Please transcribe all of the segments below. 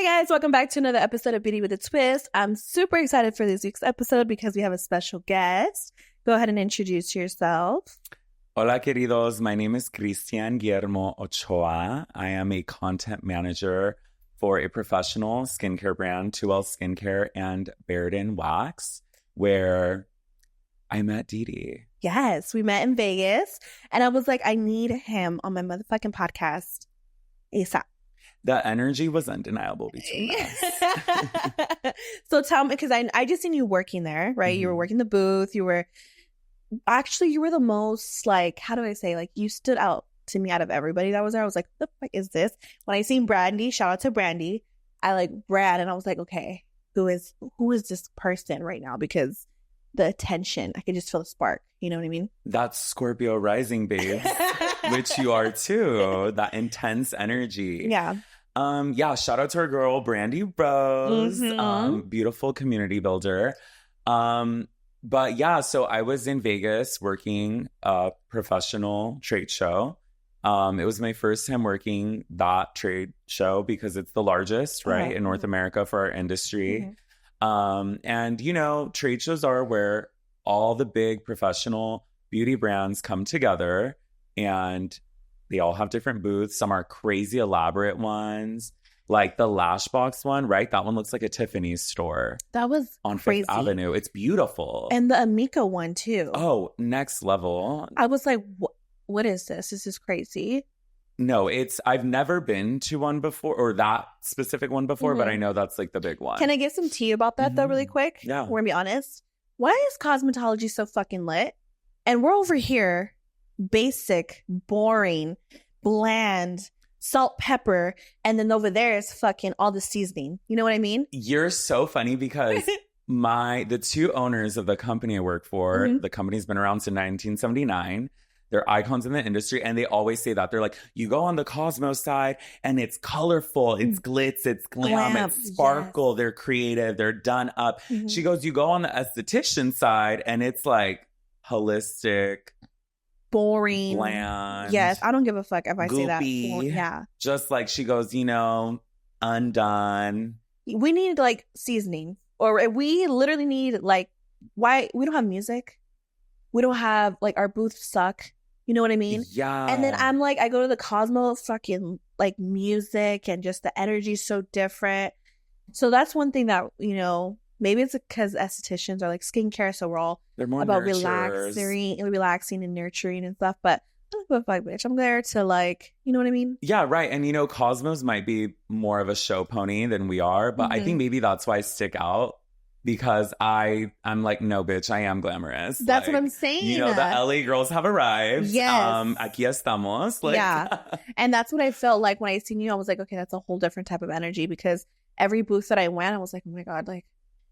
guys, welcome back to another episode of Beauty with a Twist. I'm super excited for this week's episode because we have a special guest. Go ahead and introduce yourself. Hola, queridos. My name is Cristian Guillermo Ochoa. I am a content manager for a professional skincare brand, 2L Skincare and Baird & Wax, where I met Didi. Yes, we met in Vegas, and I was like, I need him on my motherfucking podcast ASAP. The energy was undeniable between us. So tell me, because I just seen you working there, right? Mm-hmm. You were working the booth. You were the most, like, how do I say, like, you stood out to me out of everybody that was there. I was like, what the fuck is this? When I seen Brandy, shout out to Brandy, I like Brad, and I was like, okay, who is this person right now? Because the attention, I could just feel the spark. You know what I mean? That's Scorpio rising, babe, which you are too. That intense energy. Yeah. Shout out to our girl, Brandy Rose, beautiful community builder. But yeah, so I was in Vegas working a professional trade show. It was my first time working that trade show because it's the largest, right, in North America for our industry. Mm-hmm. And, you know, trade shows are where all the big professional beauty brands come together, and they all have different booths. Some are crazy elaborate ones, like the Lashbox one, right? That one looks like a Tiffany's store. That was on crazy. Fifth Avenue. It's beautiful. And the Amica one too. Oh, next level. I was like, what is this? This is crazy. No, I've never been to one before, or that specific one before, but I know that's like the big one. Can I get some tea about that though really quick? Yeah. We're gonna be honest. Why is cosmetology so fucking lit? And we're over here, basic, boring, bland, salt, pepper, and then over there is fucking all the seasoning. You know what I mean? You're so funny because the two owners of the company I work for, the company's been around since 1979. They're icons in the industry, and they always say that. They're like, you go on the Cosmo side, and it's colorful, it's glitz, it's glam, it's sparkle. Yes. They're creative, they're done up. Mm-hmm. She goes, you go on the esthetician side, and it's like holistic, boring, bland. Yes, I don't give a fuck if I goopy, say that. Well, yeah, just like she goes, you know, undone. We need like seasoning, or we literally need like, why we don't have music? We don't have like, our booths suck. You know what I mean? Yeah. And then I'm like, I go to the Cosmo, fucking like music and just the energy is so different. So that's one thing that, you know, maybe it's because estheticians are like skincare, so we're all more about nurturers. relaxing and nurturing and stuff. But I don't give a fuck, bitch. I'm there to like, you know what I mean? Yeah, right. And you know, Cosmos might be more of a show pony than we are, but I think maybe that's why I stick out. Because I'm like, no, bitch, I am glamorous. That's like, what I'm saying. You know, the LA girls have arrived. Yes. Aquí estamos. Like, yeah. And that's what I felt like when I seen you. I was like, okay, that's a whole different type of energy. Because every booth that I went, I was like, oh my God, like,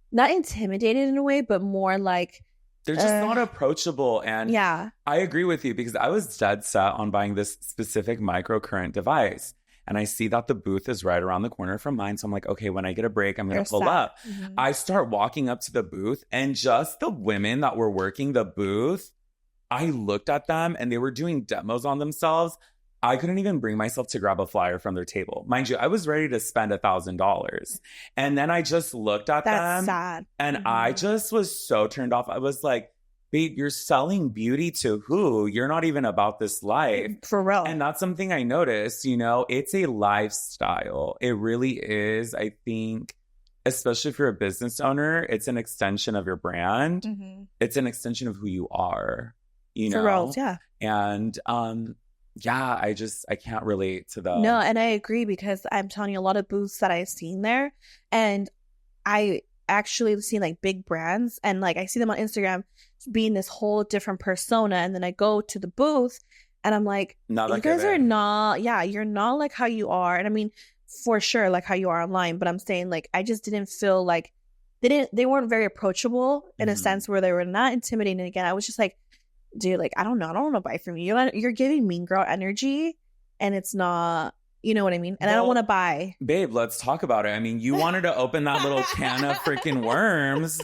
not intimidated in a way, but more like, they're just not approachable. And yeah, I agree with you because I was dead set on buying this specific microcurrent device. And I see that the booth is right around the corner from mine. So I'm like, okay, when I get a break, I'm going to pull up. Mm-hmm. I start walking up to the booth, and just the women that were working the booth, I looked at them and they were doing demos on themselves. I couldn't even bring myself to grab a flyer from their table. Mind you, I was ready to spend $1,000. And then I just looked at them. That's sad. And I just was so turned off. I was like, babe, you're selling beauty to who? You're not even about this life. For real. And that's something I noticed, you know, it's a lifestyle. It really is. I think, especially if you're a business owner, it's an extension of your brand. Mm-hmm. It's an extension of who you are, you know? For real, yeah. And, I can't relate to that. No, and I agree because I'm telling you, a lot of booths that I've seen there, and I actually seen like big brands, and like I see them on Instagram being this whole different persona, and then I go to the booth and I'm like, you guys are not, you're not like how you are. And I mean, for sure, like how you are online, but I'm saying like, I just didn't feel like they weren't very approachable in a sense where they were not intimidating. Again, I was just like, dude, like, I don't want to buy from you. You're giving mean girl energy, and it's not, you know what I mean? And I don't want to buy. Babe, let's talk about it. I mean, you wanted to open that little can of freaking worms.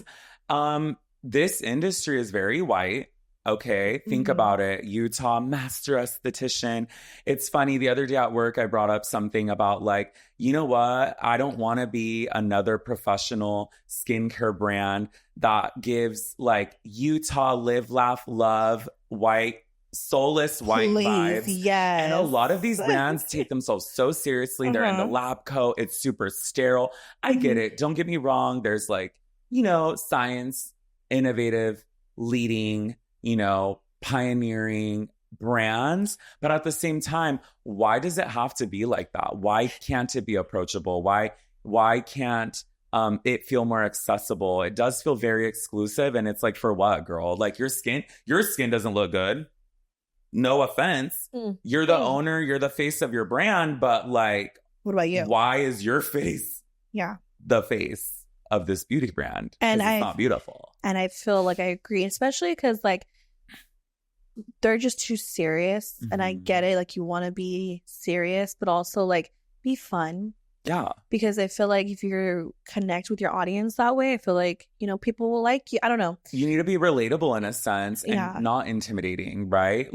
This industry is very white. Okay, think about it. Utah master esthetician. It's funny. The other day at work, I brought up something about like, you know what? I don't want to be another professional skincare brand that gives like Utah live, laugh, love, white, soulless white vibes. Yes. And a lot of these brands take themselves so seriously. They're in the lab coat. It's super sterile. I get it. Don't get me wrong. There's like, you know, science, innovative, leading, you know, pioneering brands. But at the same time, why does it have to be like that? Why can't it be approachable? Why can't it feel more accessible? It does feel very exclusive. And it's like, for what, girl? Like your skin doesn't look good. No offense. You're the owner, you're the face of your brand, but like, what about you? Why is your face the face of this beauty brand? And it's not beautiful. And I feel like I agree, especially because like they're just too serious. And I get it, like you want to be serious, but also like be fun. Yeah. Because I feel like if you connect with your audience that way, I feel like, you know, people will like you. I don't know. You need to be relatable in a sense and not intimidating, right?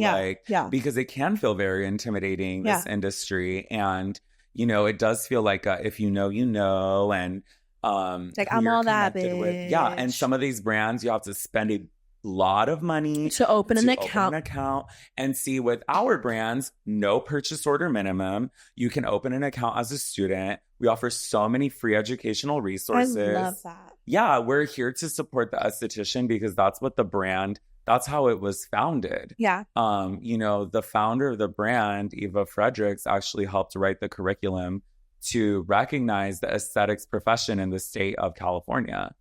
Because it can feel very intimidating, this industry. And, you know, it does feel like if you know, you know, and like I'm all that bitch. With. Yeah. And some of these brands, you have to spend a lot of money to open an account. And see, with our brands, no purchase order minimum. You can open an account as a student. We offer so many free educational resources. I love that. Yeah, we're here to support the esthetician because that's what the brand, that's how it was founded. Yeah. You know, the founder of the brand, Eva Fredericks, actually helped write the curriculum to recognize the aesthetics profession in the state of California.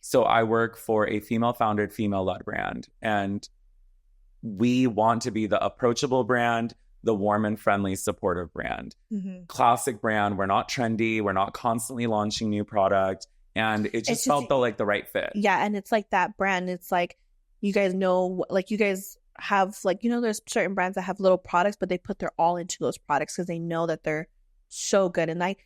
So I work for a female-founded, female-led brand, and we want to be the approachable brand, the warm and friendly, supportive brand. Classic brand. We're not trendy. We're not constantly launching new product, and it just felt like the right fit. Yeah, and it's like that brand. It's like you guys know, like you guys have like, you know, there's certain brands that have little products, but they put their all into those products because they know that they're so good. And I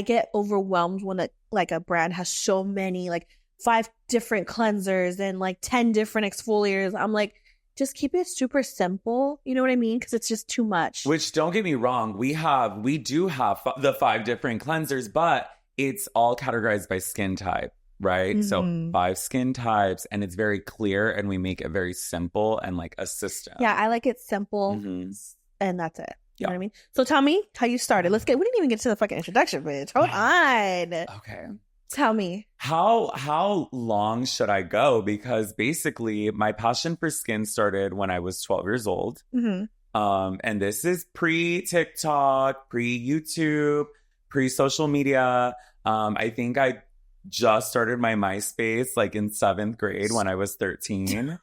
get overwhelmed when a brand has so many like 5 different cleansers and like 10 different exfoliators. I'm like, just keep it super simple. You know what I mean? Because it's just too much. Which, don't get me wrong, we do have the 5 different cleansers, but it's all categorized by skin type, right? So 5 skin types, and it's very clear, and we make it very simple and like a system. Yeah, I like it simple, and that's it. You know what I mean? So tell me how you started. We didn't even get to the fucking introduction, bitch. Hold on. Okay. Tell me. How long should I go? Because basically my passion for skin started when I was 12 years old. And this is pre-TikTok, pre-YouTube, pre-social media. I think I just started my MySpace like in 7th grade when I was 13.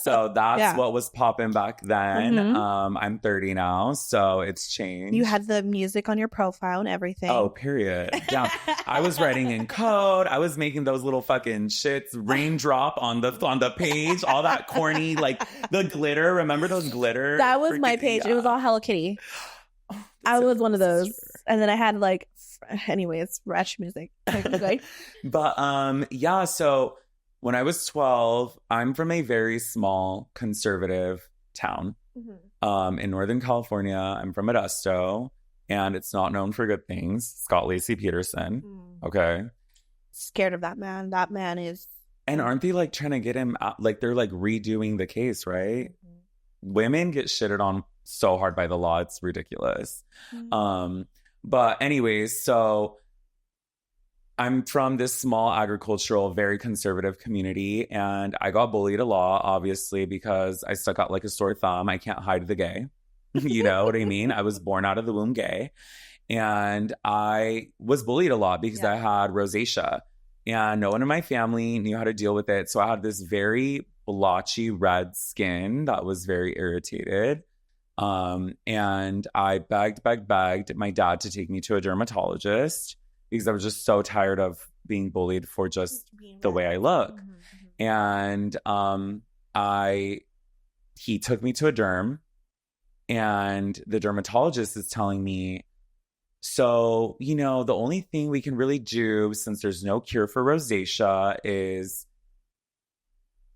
So that's what was popping back then. I'm 30 now, so it's changed. You had the music on your profile and everything. Oh, period. Yeah. I was writing in code. I was making those little fucking shits raindrop on the page, all that corny, like the glitter. Remember those glitter? That was my page. It was all Hello Kitty. I was one of those. And then I had like, anyways, ratchet music. But yeah, so when I was 12, I'm from a very small conservative town in Northern California. I'm from Modesto, and it's not known for good things. Scott Lacey Peterson. Okay. Scared of that man. That man is. And aren't they like trying to get him out? Like they're like redoing the case, right? Women get shitted on so hard by the law. It's ridiculous. But anyways, so I'm from this small agricultural, very conservative community, and I got bullied a lot, obviously, because I stuck out like a sore thumb. I can't hide the gay. You know what I mean? I was born out of the womb gay, and I was bullied a lot because I had rosacea, and no one in my family knew how to deal with it. So I had this very blotchy red skin that was very irritated. And I begged my dad to take me to a dermatologist because I was just so tired of being bullied for just the way I look. And he took me to a derm, and the dermatologist is telling me, so, you know, the only thing we can really do, since there's no cure for rosacea, is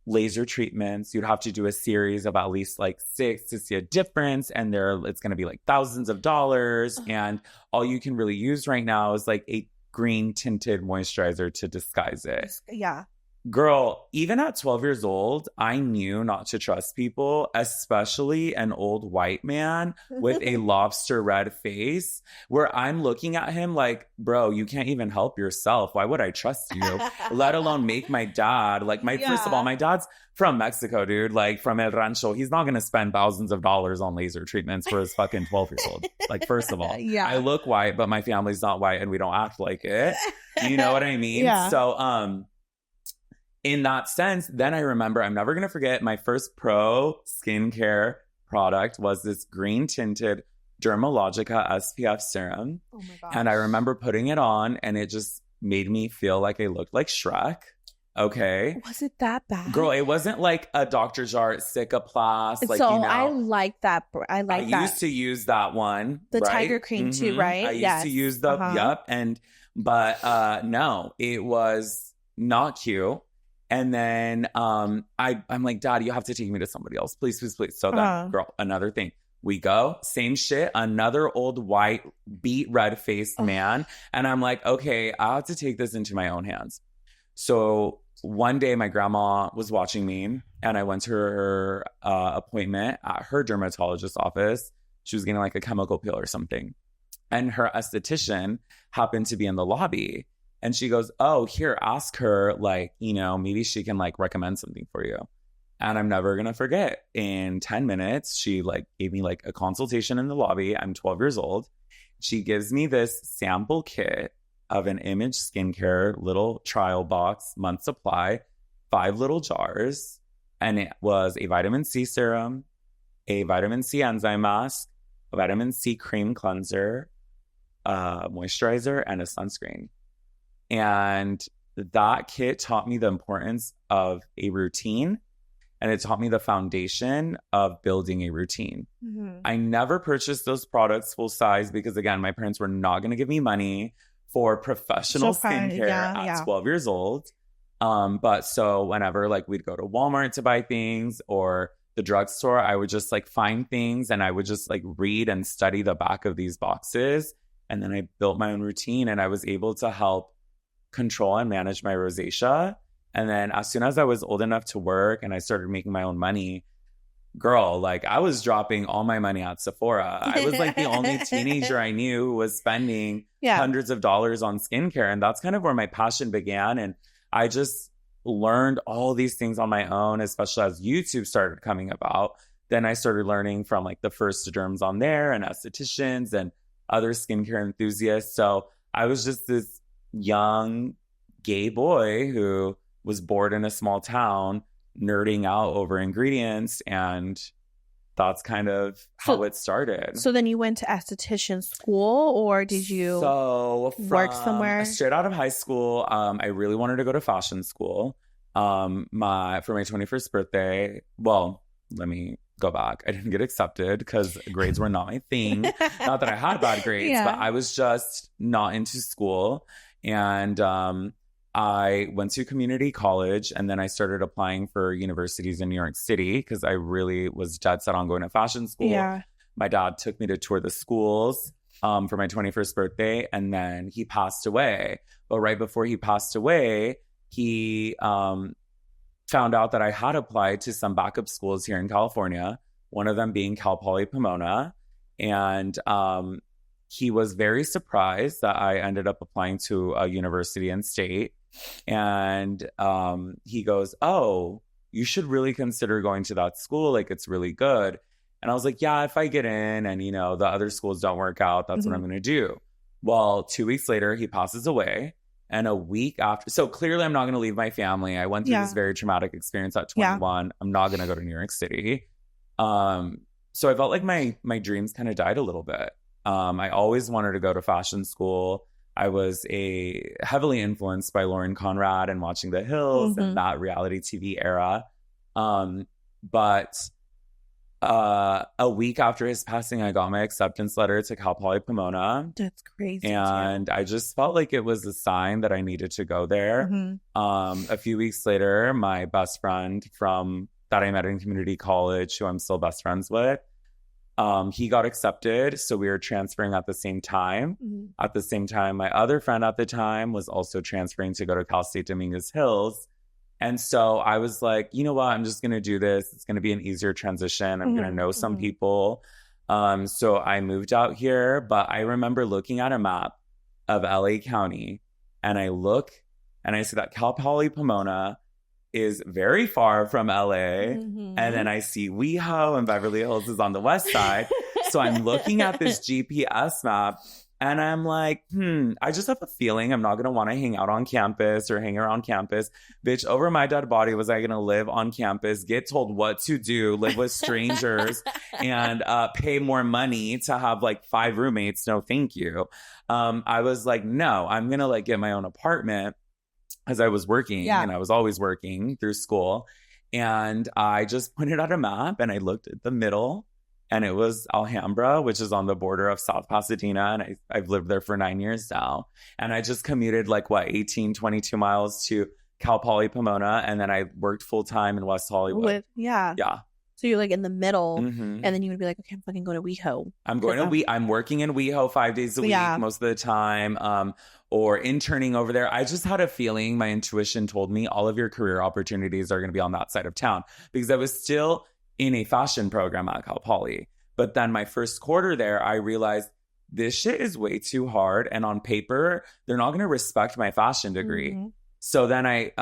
laser treatments. You'd have to do a series of at least like 6 to see a difference. And it's going to be like thousands of dollars. And all you can really use right now is like a green tinted moisturizer to disguise it. Yeah. Girl, even at 12 years old, I knew not to trust people, especially an old white man with a lobster red face, where I'm looking at him like, bro, you can't even help yourself. Why would I trust you? Let alone make my dad. Like, first of all, my dad's from Mexico, dude. Like, from El Rancho. He's not going to spend thousands of dollars on laser treatments for his fucking 12-year-old. Like, first of all, I look white, but my family's not white and we don't act like it. You know what I mean? Yeah. So, in that sense, then I remember, I'm never going to forget, my first pro skincare product was this green tinted Dermalogica SPF serum. Oh my gosh. And I remember putting it on and it just made me feel like I looked like Shrek. Okay. Was it that bad? Girl, it wasn't like a Dr. Jart Cicaplast. Like, so I like that. I used to use that one. The right? Tiger Cream too, right? I used to use the, yep. But no, it was not cute. And then I'm like, Dad, you have to take me to somebody else. Please, please, please. So then, girl, another thing. We go, same shit, another old white beet red-faced man. And I'm like, okay, I have to take this into my own hands. So one day my grandma was watching me and I went to her appointment at her dermatologist's office. She was getting like a chemical peel or something. And her esthetician happened to be in the lobby. And she goes, oh, here, ask her, like, you know, maybe she can, like, recommend something for you. And I'm never going to forget. In 10 minutes, she, like, gave me, like, a consultation in the lobby. I'm 12 years old. She gives me this sample kit of an Image Skincare little trial box, month supply, 5 little jars. And it was a vitamin C serum, a vitamin C enzyme mask, a vitamin C cream cleanser, moisturizer, and a sunscreen. And that kit taught me the importance of a routine, and it taught me the foundation of building a routine. Mm-hmm. I never purchased those products full size because, again, my parents were not going to give me money for professional skincare at 12 years old. But so whenever like we'd go to Walmart to buy things or the drugstore, I would just like find things and I would just like read and study the back of these boxes. And then I built my own routine and I was able to help control and manage my rosacea. And then as soon as I was old enough to work and I started making my own money, girl, like I was dropping all my money at Sephora. I was like the only teenager I knew who was spending hundreds of dollars on skincare. And that's kind of where my passion began. And I just learned all these things on my own, especially as YouTube started coming about. Then I started learning from like the first derms on there and estheticians and other skincare enthusiasts. So I was just this young gay boy who was bored in a small town, nerding out over ingredients, and that's kind of how it started. So then you went to esthetician school, or did you work somewhere? Straight out of high school, I really wanted to go to fashion school. For my 21st birthday, well, let me go back. I didn't get accepted because grades were not my thing. Not that I had bad grades, but I was just not into school. And I went to community college and then I started applying for universities in New York City because I really was dead set on going to fashion school. Yeah. My dad took me to tour the schools for my 21st birthday and then he passed away. But right before he passed away, he found out that I had applied to some backup schools here in California, one of them being Cal Poly Pomona. And he was very surprised that I ended up applying to a university in state. And he goes, oh, you should really consider going to that school. Like, it's really good. And I was like, yeah, if I get in and, you know, the other schools don't work out, that's what I'm going to do. Well, 2 weeks later, he passes away. And a week after, so clearly I'm not going to leave my family. I went through this very traumatic experience at 21. I'm not going to go to New York City. So I felt like my dreams kind of died a little bit. I always wanted to go to fashion school. I was heavily influenced by Lauren Conrad and watching The Hills and that reality TV era. But A week after his passing, I got my acceptance letter to Cal Poly Pomona. That's crazy. And I just felt like it was a sign that I needed to go there. Mm-hmm. A few weeks later, my best friend that I met in community college, who I'm still best friends with, he got accepted. So we were transferring at the same time. Mm-hmm. At the same time, my other friend at the time was also transferring to go to Cal State Dominguez Hills. And so I was like, you know what? I'm just going to do this. It's going to be an easier transition. I'm going to know some people. So I moved out here. But I remember looking at a map of LA County, and I look and I see that Cal Poly Pomona is very far from LA. And then I see WeHo and Beverly Hills is on the west side. So I'm looking at this GPS map. And I'm like, I just have a feeling I'm not going to want to hang out on campus or hang around campus. Bitch, over my dead body was I going to live on campus, get told what to do, live with strangers, and pay more money to have like 5 roommates. No, thank you. I was like, no, I'm going to like get my own apartment as I was working. And I was always working through school. And I just pointed out a map and I looked at the middle. And it was Alhambra, which is on the border of South Pasadena. And I've lived there for 9 years now. And I just commuted 22 miles to Cal Poly Pomona. And then I worked full time in West Hollywood. Yeah. So you're like in the middle. And then you would be like, okay, I'm fucking going to WeHo. I'm working in WeHo 5 days a week most of the time. Or interning over there. I just had a feeling, my intuition told me all of your career opportunities are going to be on that side of town. Because I was still in a fashion program at Cal Poly. But then my first quarter there, I realized this shit is way too hard. And on paper, they're not going to respect my fashion degree. So then I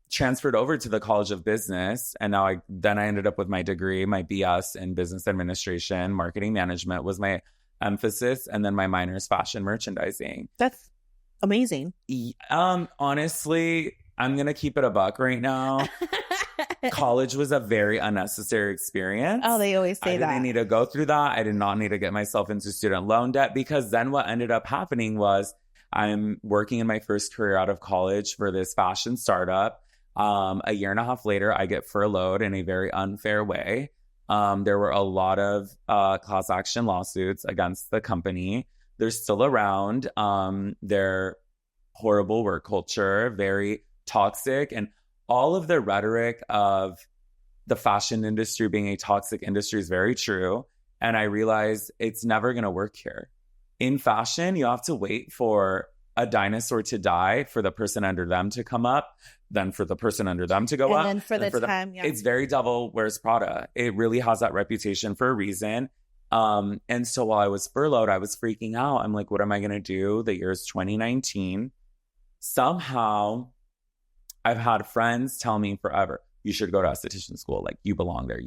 transferred over to the College of Business. And now I ended up with my degree, my BS in business administration, marketing management was my emphasis. And then my minor is fashion merchandising. That's amazing. Honestly, I'm going to keep it a buck right now. College was a very unnecessary experience. Oh, they always say that. I didn't need to go through that. I did not need to get myself into student loan debt, because then what ended up happening was I'm working in my first career out of college for this fashion startup. A year and a half later, I get furloughed in a very unfair way. There were a lot of class action lawsuits against the company. They're still around. They're horrible work culture, very toxic, and all of the rhetoric of the fashion industry being a toxic industry is very true. And I realized it's never going to work here. In fashion, you have to wait for a dinosaur to die, for the person under them to come up, then for the person under them to go up. And then for the time, It's very Devil Wears Prada. It really has that reputation for a reason. And so while I was furloughed, I was freaking out. I'm like, what am I going to do? The year is 2019. Somehow I've had friends tell me forever, you should go to esthetician school. Like, you belong there.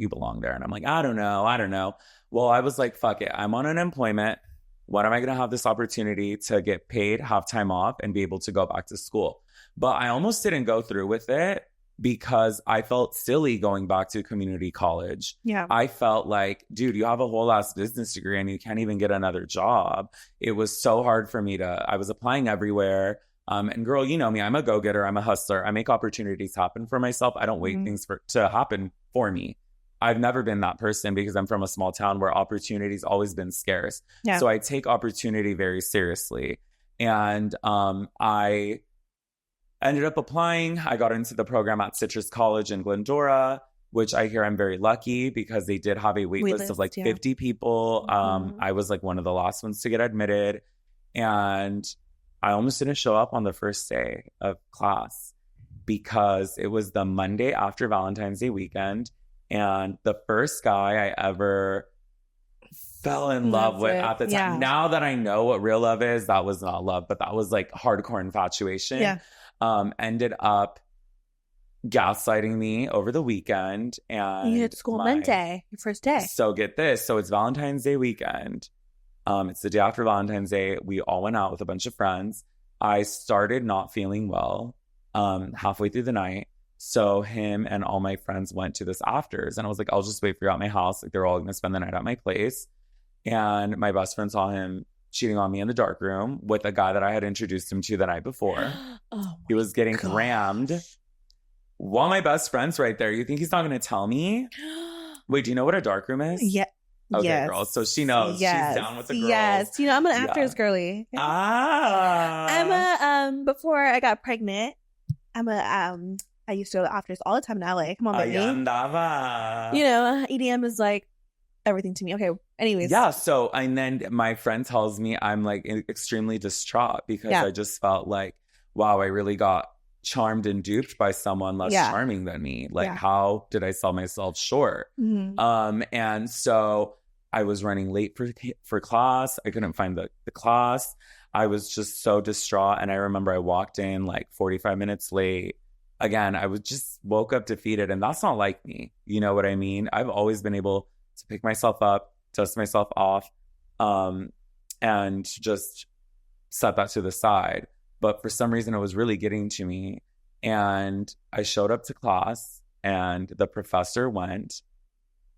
And I'm like, I don't know. Well, I was like, fuck it. I'm on unemployment. When am I going to have this opportunity to get paid, have time off, and be able to go back to school? But I almost didn't go through with it because I felt silly going back to community college. Yeah. I felt like, dude, you have a whole ass business degree and you can't even get another job. It was so hard for me I was applying everywhere. And girl, you know me, I'm a go-getter. I'm a hustler. I make opportunities happen for myself. I don't wait things to happen for me. I've never been that person because I'm from a small town where opportunity's always been scarce. Yeah. So I take opportunity very seriously. And I ended up applying. I got into the program at Citrus College in Glendora, which I hear I'm very lucky because they did have a wait list of 50 people. I was like one of the last ones to get admitted. And I almost didn't show up on the first day of class because it was the Monday after Valentine's Day weekend. And the first guy I ever fell in love with at the time. Yeah. Now that I know what real love is, that was not love, but that was like hardcore infatuation. Yeah. Ended up gaslighting me over the weekend. And you had school Monday, your first day. So get this. So it's Valentine's Day weekend. It's the day after Valentine's Day. We all went out with a bunch of friends. I started not feeling well halfway through the night. So him and all my friends went to this afters. And I was like, I'll just wait for you at my house. Like, they're all going to spend the night at my place. And my best friend saw him cheating on me in the dark room with a guy that I had introduced him to the night before. He was getting rammed. While my best friend's right there, you think he's not going to tell me? Wait, do you know what a dark room is? Yeah. Okay, yes. girl. So she knows. Yes. She's down with the girls. Yes. You know, I'm an actors girly. I'm a before I got pregnant, I used to go to afters all the time in LA. Come on, baby. You know, EDM is like everything to me. Okay. Anyways. Yeah. So, and then my friend tells me I'm like extremely distraught because I just felt like, wow, I really got charmed and duped by someone less charming than me. Like, how did I sell myself short? And so I was running late for class. I couldn't find the class. I was just so distraught. And I remember I walked in like 45 minutes late. Again, I was just woke up defeated. And that's not like me. You know what I mean? I've always been able to pick myself up, dust myself off, and just set that to the side. But for some reason, it was really getting to me. And I showed up to class and the professor went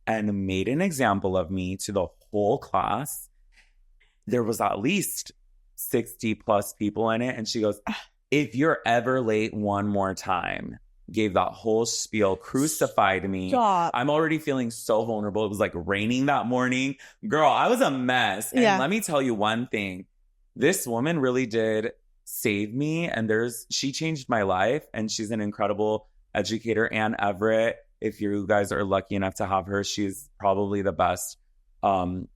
and made an example of me to the whole class. There was at least 60 plus people in it. And she goes, if you're ever late one more time, gave that whole spiel, crucified me. Stop. I'm already feeling so vulnerable. It was like raining that morning. Girl, I was a mess. And let me tell you one thing. This woman really did save me. And she changed my life. And she's an incredible educator. Ann Everett, if you guys are lucky enough to have her, she's probably the best, one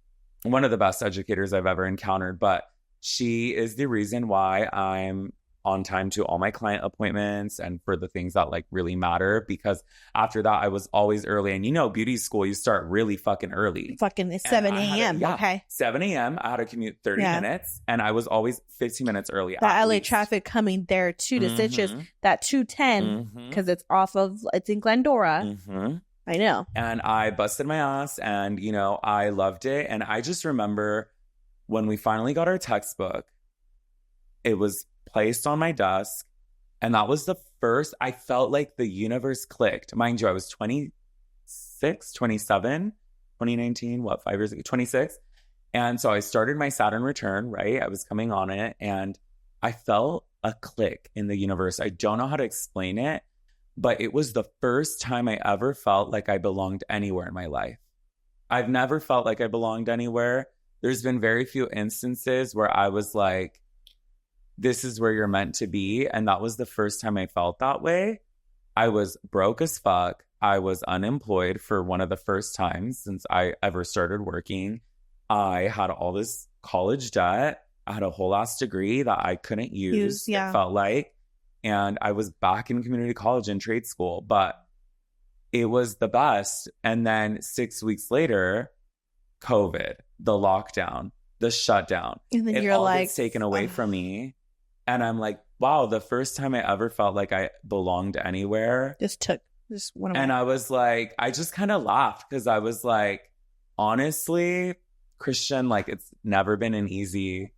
of the best educators I've ever encountered. But she is the reason why I'm on time to all my client appointments and for the things that like really matter, because after that I was always early. And you know, beauty school, you start really fucking early. Fucking 7 a.m. Okay. 7 a.m. I had to commute 30 minutes and I was always 15 minutes early. That LA traffic coming there too to Stitches, that 210, because it's in Glendora. I know. And I busted my ass and, you know, I loved it. And I just remember when we finally got our textbook, it was placed on my desk. And that was the first, I felt like the universe clicked. Mind you, I was 26, 27, 2019, 5 years ago, 26. And so I started my Saturn return, right? I was coming on it and I felt a click in the universe. I don't know how to explain it, but it was the first time I ever felt like I belonged anywhere in my life. I've never felt like I belonged anywhere. There's been very few instances where I was like, this is where you're meant to be. And that was the first time I felt that way. I was broke as fuck. I was unemployed for one of the first times since I ever started working. I had all this college debt. I had a whole ass degree that I couldn't use. It felt like. And I was back in community college and trade school, but it was the best. And then 6 weeks later, COVID, the lockdown, the shutdown. And then you're like, gets taken away from me. And I'm like, wow, the first time I ever felt like I belonged anywhere. Just went away. And I was like, I just kind of laughed because I was like, honestly, Christian, like it's never been an easy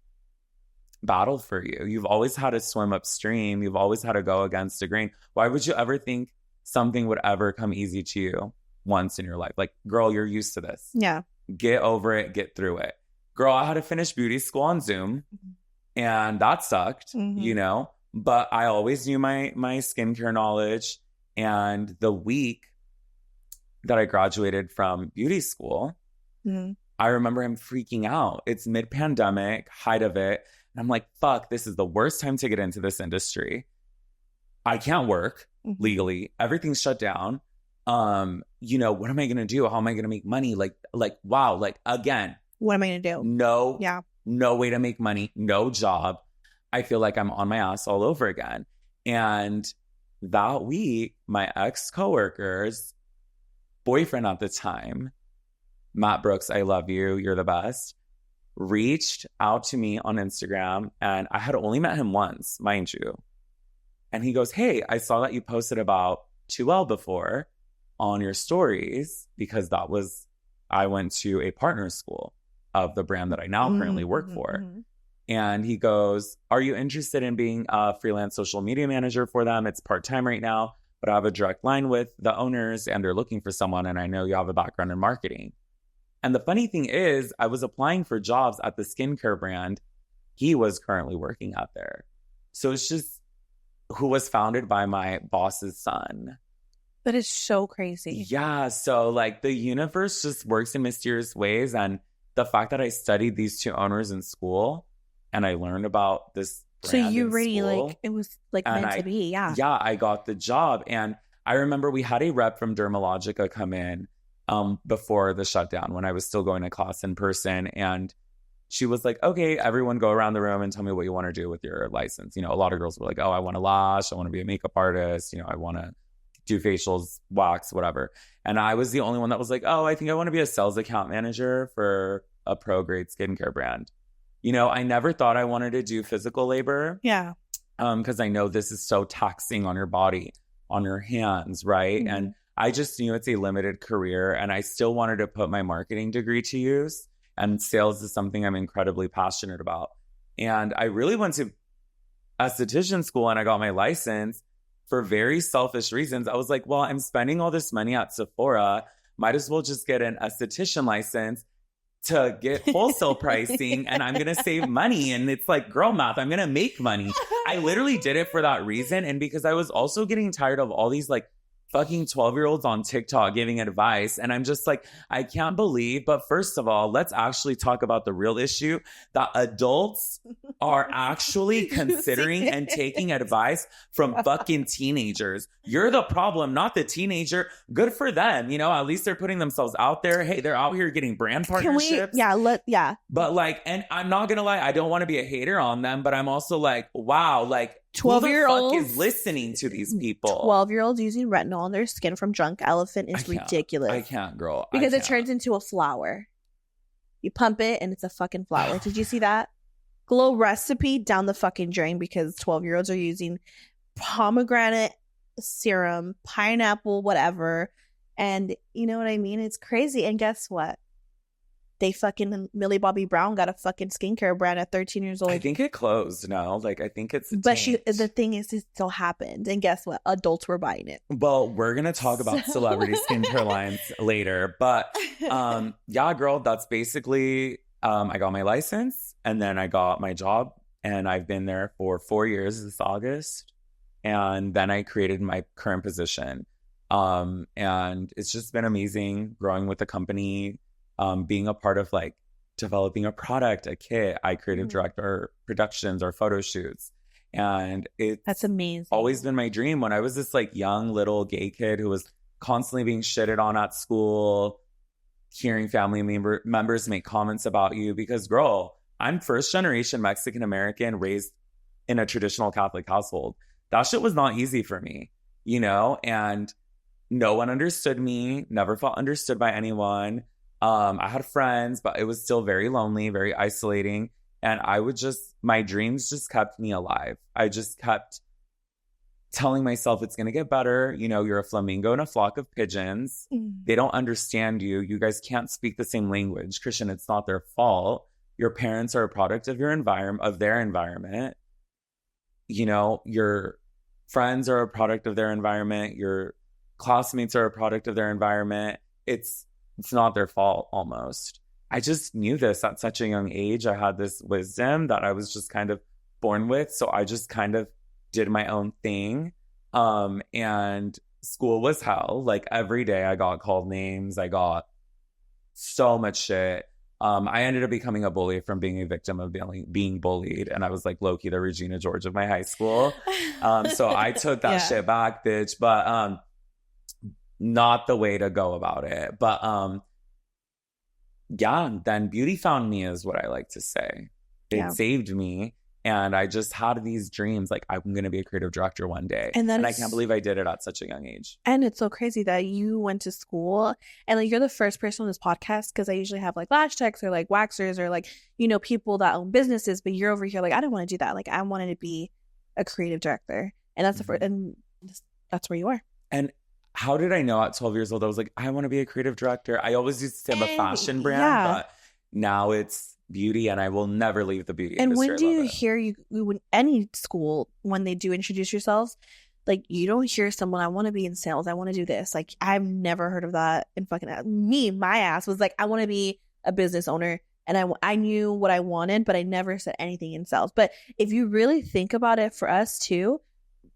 battle for you. You've always had to swim upstream. You've always had to go against the grain. Why would you ever think something would ever come easy to you once in your life? Like, girl, you're used to this. Yeah. Get over it. Get through it. Girl, I had to finish beauty school on Zoom. And that sucked, you know, but I always knew my skincare knowledge. And the week that I graduated from beauty school, I remember him freaking out. It's mid-pandemic, height of it. And I'm like, fuck, this is the worst time to get into this industry. I can't work legally. Everything's shut down. You know, what am I going to do? How am I going to make money? Like, wow, like again. What am I going to do? No way to make money, no job. I feel like I'm on my ass all over again. And that week, my ex-coworker's boyfriend at the time, Matt Brooks, I love you, you're the best, reached out to me on Instagram. And I had only met him once, mind you. And he goes, hey, I saw that you posted about 2L before on your stories because I went to a partner school of the brand that I now currently work for. And he goes, are you interested in being a freelance social media manager for them? It's part-time right now, but I have a direct line with the owners and they're looking for someone. And I know you have a background in marketing. And the funny thing is, I was applying for jobs at the skincare brand he was currently working at there. So it's just who was founded by my boss's son. That is so crazy. Yeah. So like the universe just works in mysterious ways. And the fact that I studied these two owners in school and I learned about this So brand you in really school, like, it was like meant to be. Yeah. yeah, I got the job. And I remember we had a rep from Dermalogica come in before the shutdown when I was still going to class in person. And she was like, okay, everyone go around the room and tell me what you want to do with your license. You know, a lot of girls were like, oh, I want to lash. I want to be a makeup artist. You know, I want to do facials, wax, whatever. And I was the only one that was like, oh, I think I want to be a sales account manager for a pro grade skincare brand. You know, I never thought I wanted to do physical labor. Yeah. Because I know this is so taxing on your body, on your hands, right? Mm-hmm. And I just knew it's a limited career and I still wanted to put my marketing degree to use. And sales is something I'm incredibly passionate about. And I really went to esthetician school and I got my license for very selfish reasons. I was like, well, I'm spending all this money at Sephora. Might as well just get an esthetician license to get wholesale pricing and I'm going to save money. And it's like girl math. I'm going to make money. I literally did it for that reason. And because I was also getting tired of all these like fucking 12-year-olds on TikTok giving advice. And I'm just like, I can't believe. But first of all, let's actually talk about the real issue that adults are actually considering and taking advice from fucking teenagers. You're the problem, not the teenager. Good for them. You know, at least they're putting themselves out there. Hey, they're out here getting brand partnerships. Yeah. But like, and I'm not going to lie, I don't want to be a hater on them, but I'm also like, wow, like, 12-year-olds who the fuck is listening to these people? 12-year-olds using retinol on their skin from Drunk Elephant is ridiculous. I can't, girl. Because it turns into a flower. You pump it and it's a fucking flower. Did you see that? Glow recipe down the fucking drain because 12-year-olds are using pomegranate serum, pineapple, whatever. And you know what I mean? It's crazy. And guess what? They fucking Millie Bobby Brown got a fucking skincare brand at 13 years old. I think it closed now. Like I think it's the thing is it still happened. And guess what? Adults were buying it. Well, we're gonna talk about celebrity skincare lines later. But yeah, girl, that's basically I got my license and then I got my job and I've been there for 4 years this August. And then I created my current position. And it's just been amazing growing with the company. Being a part of like developing a product, a kit. I creative direct our productions, our photo shoots. And that's amazing. Always been my dream. When I was this like young little gay kid who was constantly being shitted on at school, hearing family members make comments about you because girl, I'm first generation Mexican American raised in a traditional Catholic household. That shit was not easy for me, you know, and no one understood me, never felt understood by anyone. I had friends, but it was still very lonely, very isolating. And my dreams just kept me alive. I just kept telling myself it's going to get better. You know, you're a flamingo in a flock of pigeons. They don't understand you. You guys can't speak the same language. Christian, it's not their fault. Your parents are a product of your environment, of their environment. You know, your friends are a product of their environment. Your classmates are a product of their environment. It's not their fault almost. I just knew this at such a young age. I had this wisdom that I was just kind of born with. So I just kind of did my own thing. And school was hell. Like every day I got called names. I got so much shit. I ended up becoming a bully from being a victim of being bullied. And I was like low-key the Regina George of my high school. So I took that shit back, bitch. But not the way to go about it. But yeah, then beauty found me is what I like to say. It saved me. And I just had these dreams like I'm going to be a creative director one day. And I can't believe I did it at such a young age. And it's so crazy that you went to school and like you're the first person on this podcast because I usually have like lash techs or like waxers or like, you know, people that own businesses. But you're over here like, I didn't want to do that. Like I wanted to be a creative director. And that's the first, and that's where you are. And how did I know at 12 years old? I was like, I want to be a creative director. I always used to have a fashion brand, but now it's beauty and I will never leave the beauty industry. And when do you hear when any school, when they do introduce yourselves, like you don't hear someone, I want to be in sales. I want to do this. Like I've never heard of that in fucking my ass was like, I want to be a business owner. And I knew what I wanted, but I never said anything in sales. But if you really think about it for us too,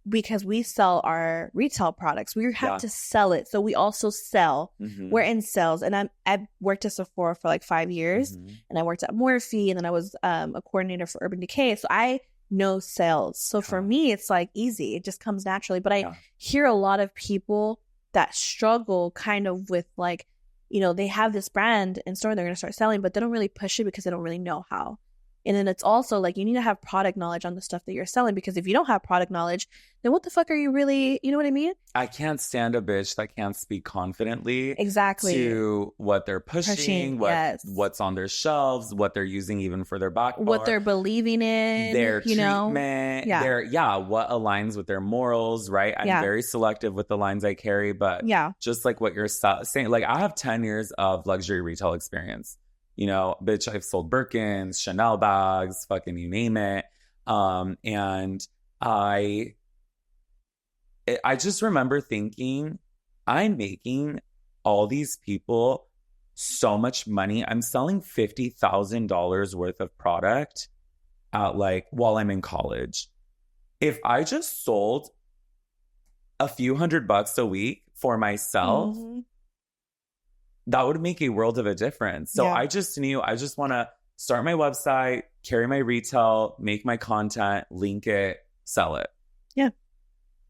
because we sell our retail products, we have to sell it. So we also sell. We're in sales. And I've worked at Sephora for like 5 years. And I worked at Morphe. And then I was a coordinator for Urban Decay. So I know sales. So for me, it's like easy. It just comes naturally. But I hear a lot of people that struggle kind of with like, you know, they have this brand in store, they're going to start selling, but they don't really push it because they don't really know how. And then it's also like you need to have product knowledge on the stuff that you're selling, because if you don't have product knowledge, then what the fuck are you really, you know what I mean? I can't stand a bitch that can't speak confidently to what they're pushing, what's on their shelves, what they're using even for their back bar, what they're believing in, their you treatment, what aligns with their morals, right? I'm very selective with the lines I carry, but just like what you're saying, like I have 10 years of luxury retail experience. You know, bitch, I've sold Birkins, Chanel bags, fucking you name it. And I just remember thinking, I'm making all these people so much money. I'm selling $50,000 worth of product while I'm in college. If I just sold a few $100 a week for myself, that would make a world of a difference. So I just knew I just want to start my website, carry my retail, make my content, link it, sell it. Yeah.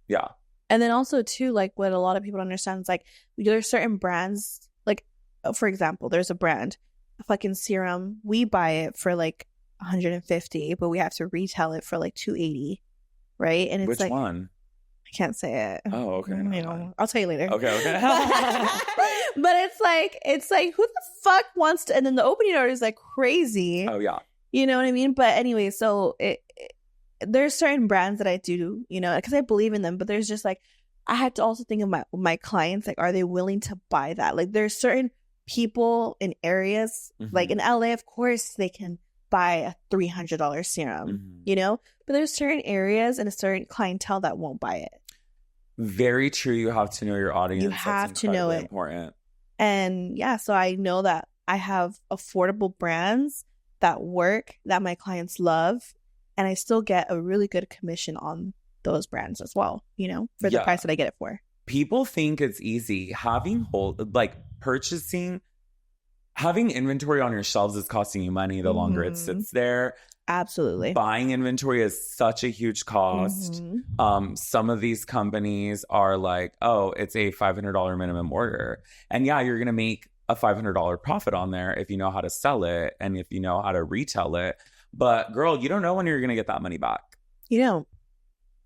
Yeah. And then also too, like what a lot of people don't understand is like there's certain brands, like for example, there's a brand, a fucking serum. We buy it for like 150, but we have to retail it for like 280, right? And it's which like, one? I can't say it. Oh, okay. You know, I'll tell you later. Okay. But it's like who the fuck wants to? And then the opening order is like crazy. Oh yeah. You know what I mean? But anyway, so there's certain brands that I do, you know, because I believe in them. But there's just like I had to also think of my clients. Like, are they willing to buy that? Like, there's certain people in areas like in LA, of course, they can buy a $300 serum, you know. But there's certain areas and a certain clientele that won't buy it. Very true. You have to know your audience. You have to know it. Important. And yeah, so I know that I have affordable brands that work, that my clients love, and I still get a really good commission on those brands as well, you know, for the price that I get it for. People think it's easy. Having inventory on your shelves is costing you money the longer it sits there. Absolutely. Buying inventory is such a huge cost. Some of these companies are like, oh, it's a $500 minimum order. And yeah, you're going to make a $500 profit on there if you know how to sell it and if you know how to retail it. But girl, you don't know when you're going to get that money back. You don't.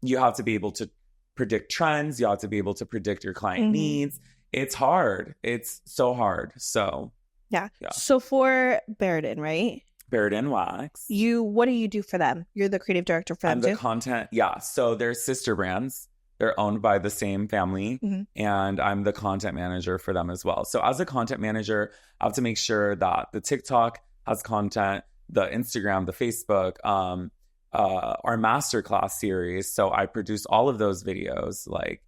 You have to be able to predict trends. You have to be able to predict your client needs. It's hard. It's so hard. So yeah. So for Baradin, right? Baradin Wax. What do you do for them? You're the creative director for them I'm the content. Yeah. So they're sister brands. They're owned by the same family. And I'm the content manager for them as well. So as a content manager, I have to make sure that the TikTok has content, the Instagram, the Facebook, our masterclass series. So I produce all of those videos, like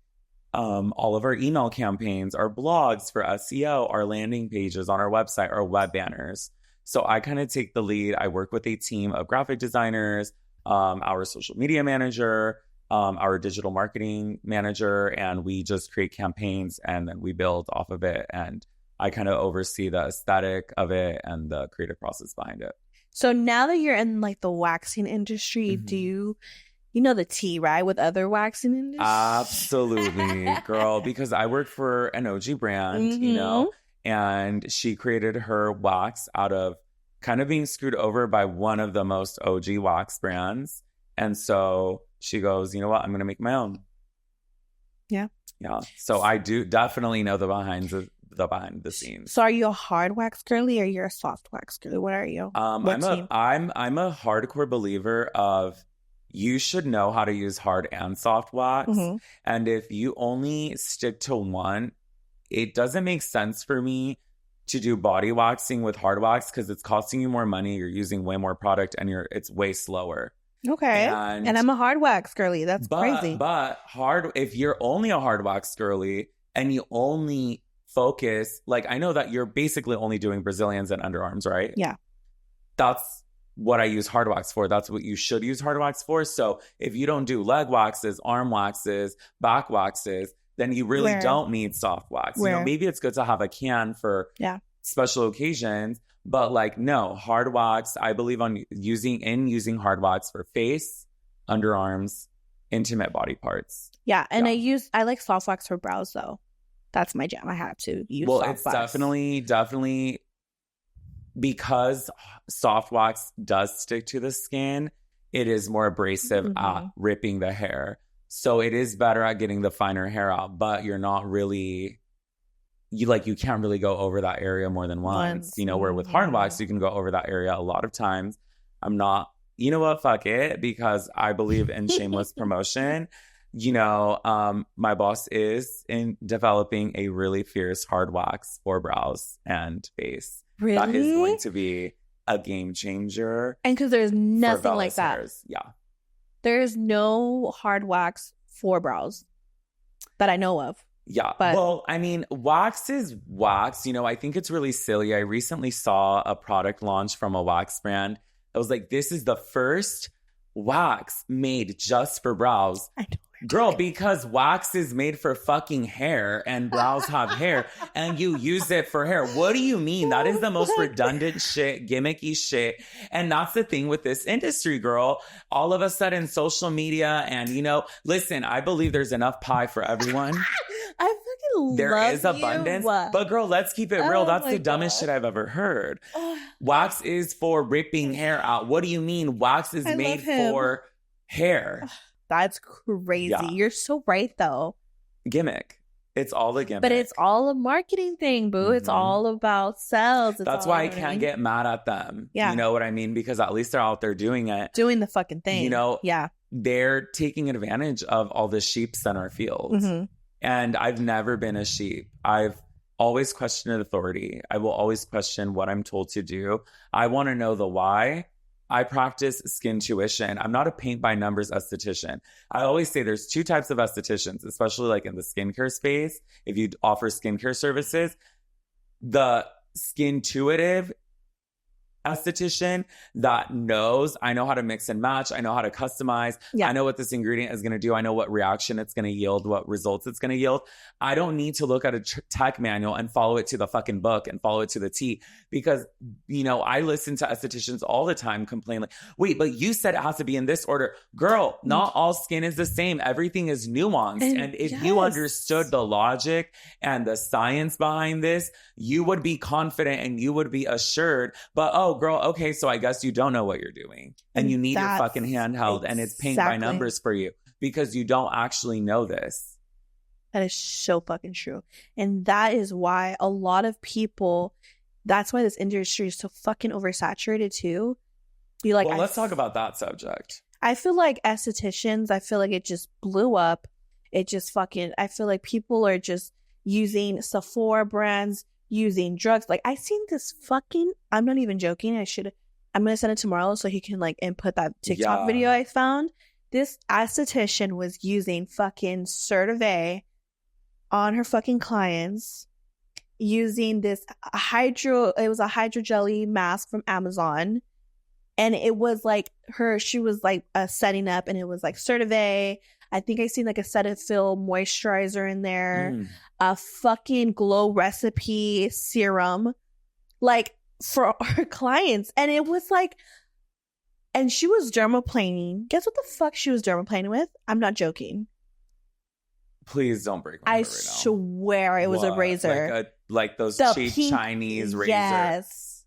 all of our email campaigns, our blogs for SEO, our landing pages on our website, our web banners. So I kind of take the lead. I work with a team of graphic designers, our social media manager, our digital marketing manager, and we just create campaigns and then we build off of it. And I kind of oversee the aesthetic of it and the creative process behind it. So now that you're in like the waxing industry, do you know the tea, right? With other waxing industries? Absolutely, girl, because I work for an OG brand, you know, and she created her wax out of kind of being screwed over by one of the most OG wax brands. And so she goes, you know what? I'm going to make my own. Yeah. Yeah. So I do definitely know the behind the scenes. So are you a hard wax girly or you're a soft wax girly? What are you? I'm a hardcore believer of you should know how to use hard and soft wax. And if you only stick to one, it doesn't make sense for me to do body waxing with hard wax because it's costing you more money. You're using way more product and it's way slower. Okay. And I'm a hard wax girly. That's crazy. But if you're only a hard wax girly and you only focus, like I know that you're basically only doing Brazilians and underarms, right? Yeah. That's what I use hard wax for. That's what you should use hard wax for. So if you don't do leg waxes, arm waxes, back waxes, then you really don't need soft wax. You know, maybe it's good to have a can for special occasions, but like, no, hard wax, I believe on using hard wax for face, underarms, intimate body parts. Yeah. And I like soft wax for brows though. That's my jam. I have to use soft wax. Well, it's definitely because soft wax does stick to the skin, it is more abrasive at ripping the hair. So it is better at getting the finer hair out, but you're not really, you can't really go over that area more than once. You know, where with hard wax, you can go over that area a lot of times. I'm not, you know what, fuck it, because I believe in shameless promotion. You know, my boss is in developing a really fierce hard wax for brows and face. Really? That is going to be a game changer. And because there's nothing like that. Hairs. Yeah. There's no hard wax for brows that I know of. Yeah. Well, I mean, wax is wax. You know, I think it's really silly. I recently saw a product launch from a wax brand. I was like, this is the first wax made just for brows. I know. Girl, because wax is made for fucking hair and brows have hair and you use it for hair. What do you mean? That is the most redundant shit, gimmicky shit. And that's the thing with this industry, girl. All of a sudden, social media and, you know, listen, I believe there's enough pie for everyone. I fucking there love is abundance. But girl, let's keep it real. That's the dumbest shit I've ever heard. Wax is for ripping hair out. What do you mean? Wax is made for hair. That's crazy. Yeah. You're so right, though. Gimmick. It's all a gimmick. But it's all a marketing thing, boo. It's all about sales. That's why I can't get mad at them. Yeah. You know what I mean? Because at least they're out there doing it. Doing the fucking thing. You know? Yeah. They're taking advantage of all the sheeps in our field. And I've never been a sheep. I've always questioned authority. I will always question what I'm told to do. I want to know the why. I practice skin tuition. I'm not a paint by numbers esthetician. I always say there's two types of estheticians, especially like in the skincare space. If you offer skincare services, the skin intuitive esthetician that knows, I know how to mix and match. I know how to customize. I know what this ingredient is going to do. I know what reaction it's going to yield, what results it's going to yield. I don't need to look at a tech manual and follow it to the fucking book and follow it to the T because, you know, I listen to estheticians all the time complain like, wait, but you said it has to be in this order. Girl, not all skin is the same. Everything is nuanced. And if you understood the logic and the science behind this, you would be confident and you would be assured. But, oh, girl, okay, so I guess you don't know what you're doing. And you need your fucking handheld and it's paint by numbers for you because you don't actually know this. That is so fucking true. And that is why a lot of people, that's why this industry is so fucking oversaturated too. Well, let's talk about that subject. I feel like estheticians, I feel like it just blew up. It just fucking, I feel like people are just using Sephora brands, using drugs. Like I seen this fucking, I'm not even joking. I'm going to send it to Marlo so he can like input that TikTok video I found. This esthetician was using fucking Certive on her fucking clients, using this it was a hydro jelly mask from Amazon. And it was like she was like setting up and it was like Certive. I think I seen like a Cetaphil moisturizer in there, a fucking Glow Recipe serum, like for our clients. And it was like, and she was dermaplaning. Guess what the fuck she was dermaplaning with? I'm not joking. Please don't break my heart right now. I swear it was a razor. Like those cheap pink, Chinese razors. Yes.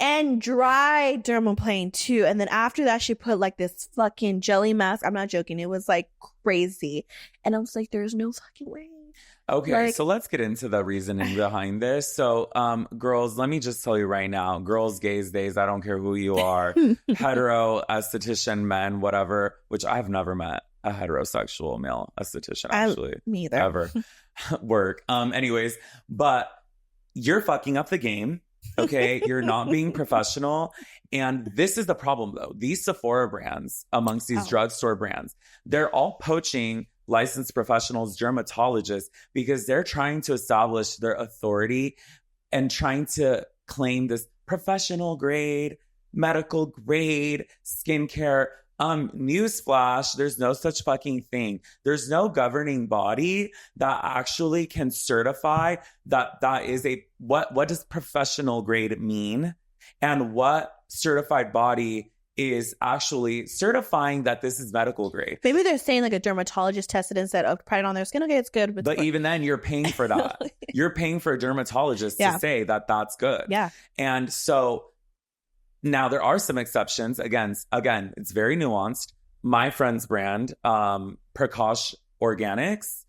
And dry dermaplane too. And then after that, she put like this fucking jelly mask. I'm not joking. It was like crazy. And I was like, there's no fucking way. Okay, so let's get into the reasoning behind this. So, girls, let me just tell you right now, girls, gays, days, I don't care who you are, hetero, esthetician, men, whatever, which I've never met a heterosexual male esthetician, actually. Me either. Ever. Work. Anyways, but you're fucking up the game. Okay, you're not being professional. And this is the problem, though. These Sephora brands, amongst these drugstore brands, they're all poaching licensed professionals, dermatologists, because they're trying to establish their authority and trying to claim this professional grade medical grade skincare. Newsflash, there's no such fucking thing. There's no governing body that actually can certify that is what does professional grade mean? And what certified body is actually certifying that this is medical grade? Maybe they're saying like a dermatologist tested and said, oh, tried it on their skin. Okay, it's good. But even then, you're paying for that. You're paying for a dermatologist to say that that's good. Yeah. And so now there are some exceptions. Again, it's very nuanced. My friend's brand, Prakash Organics,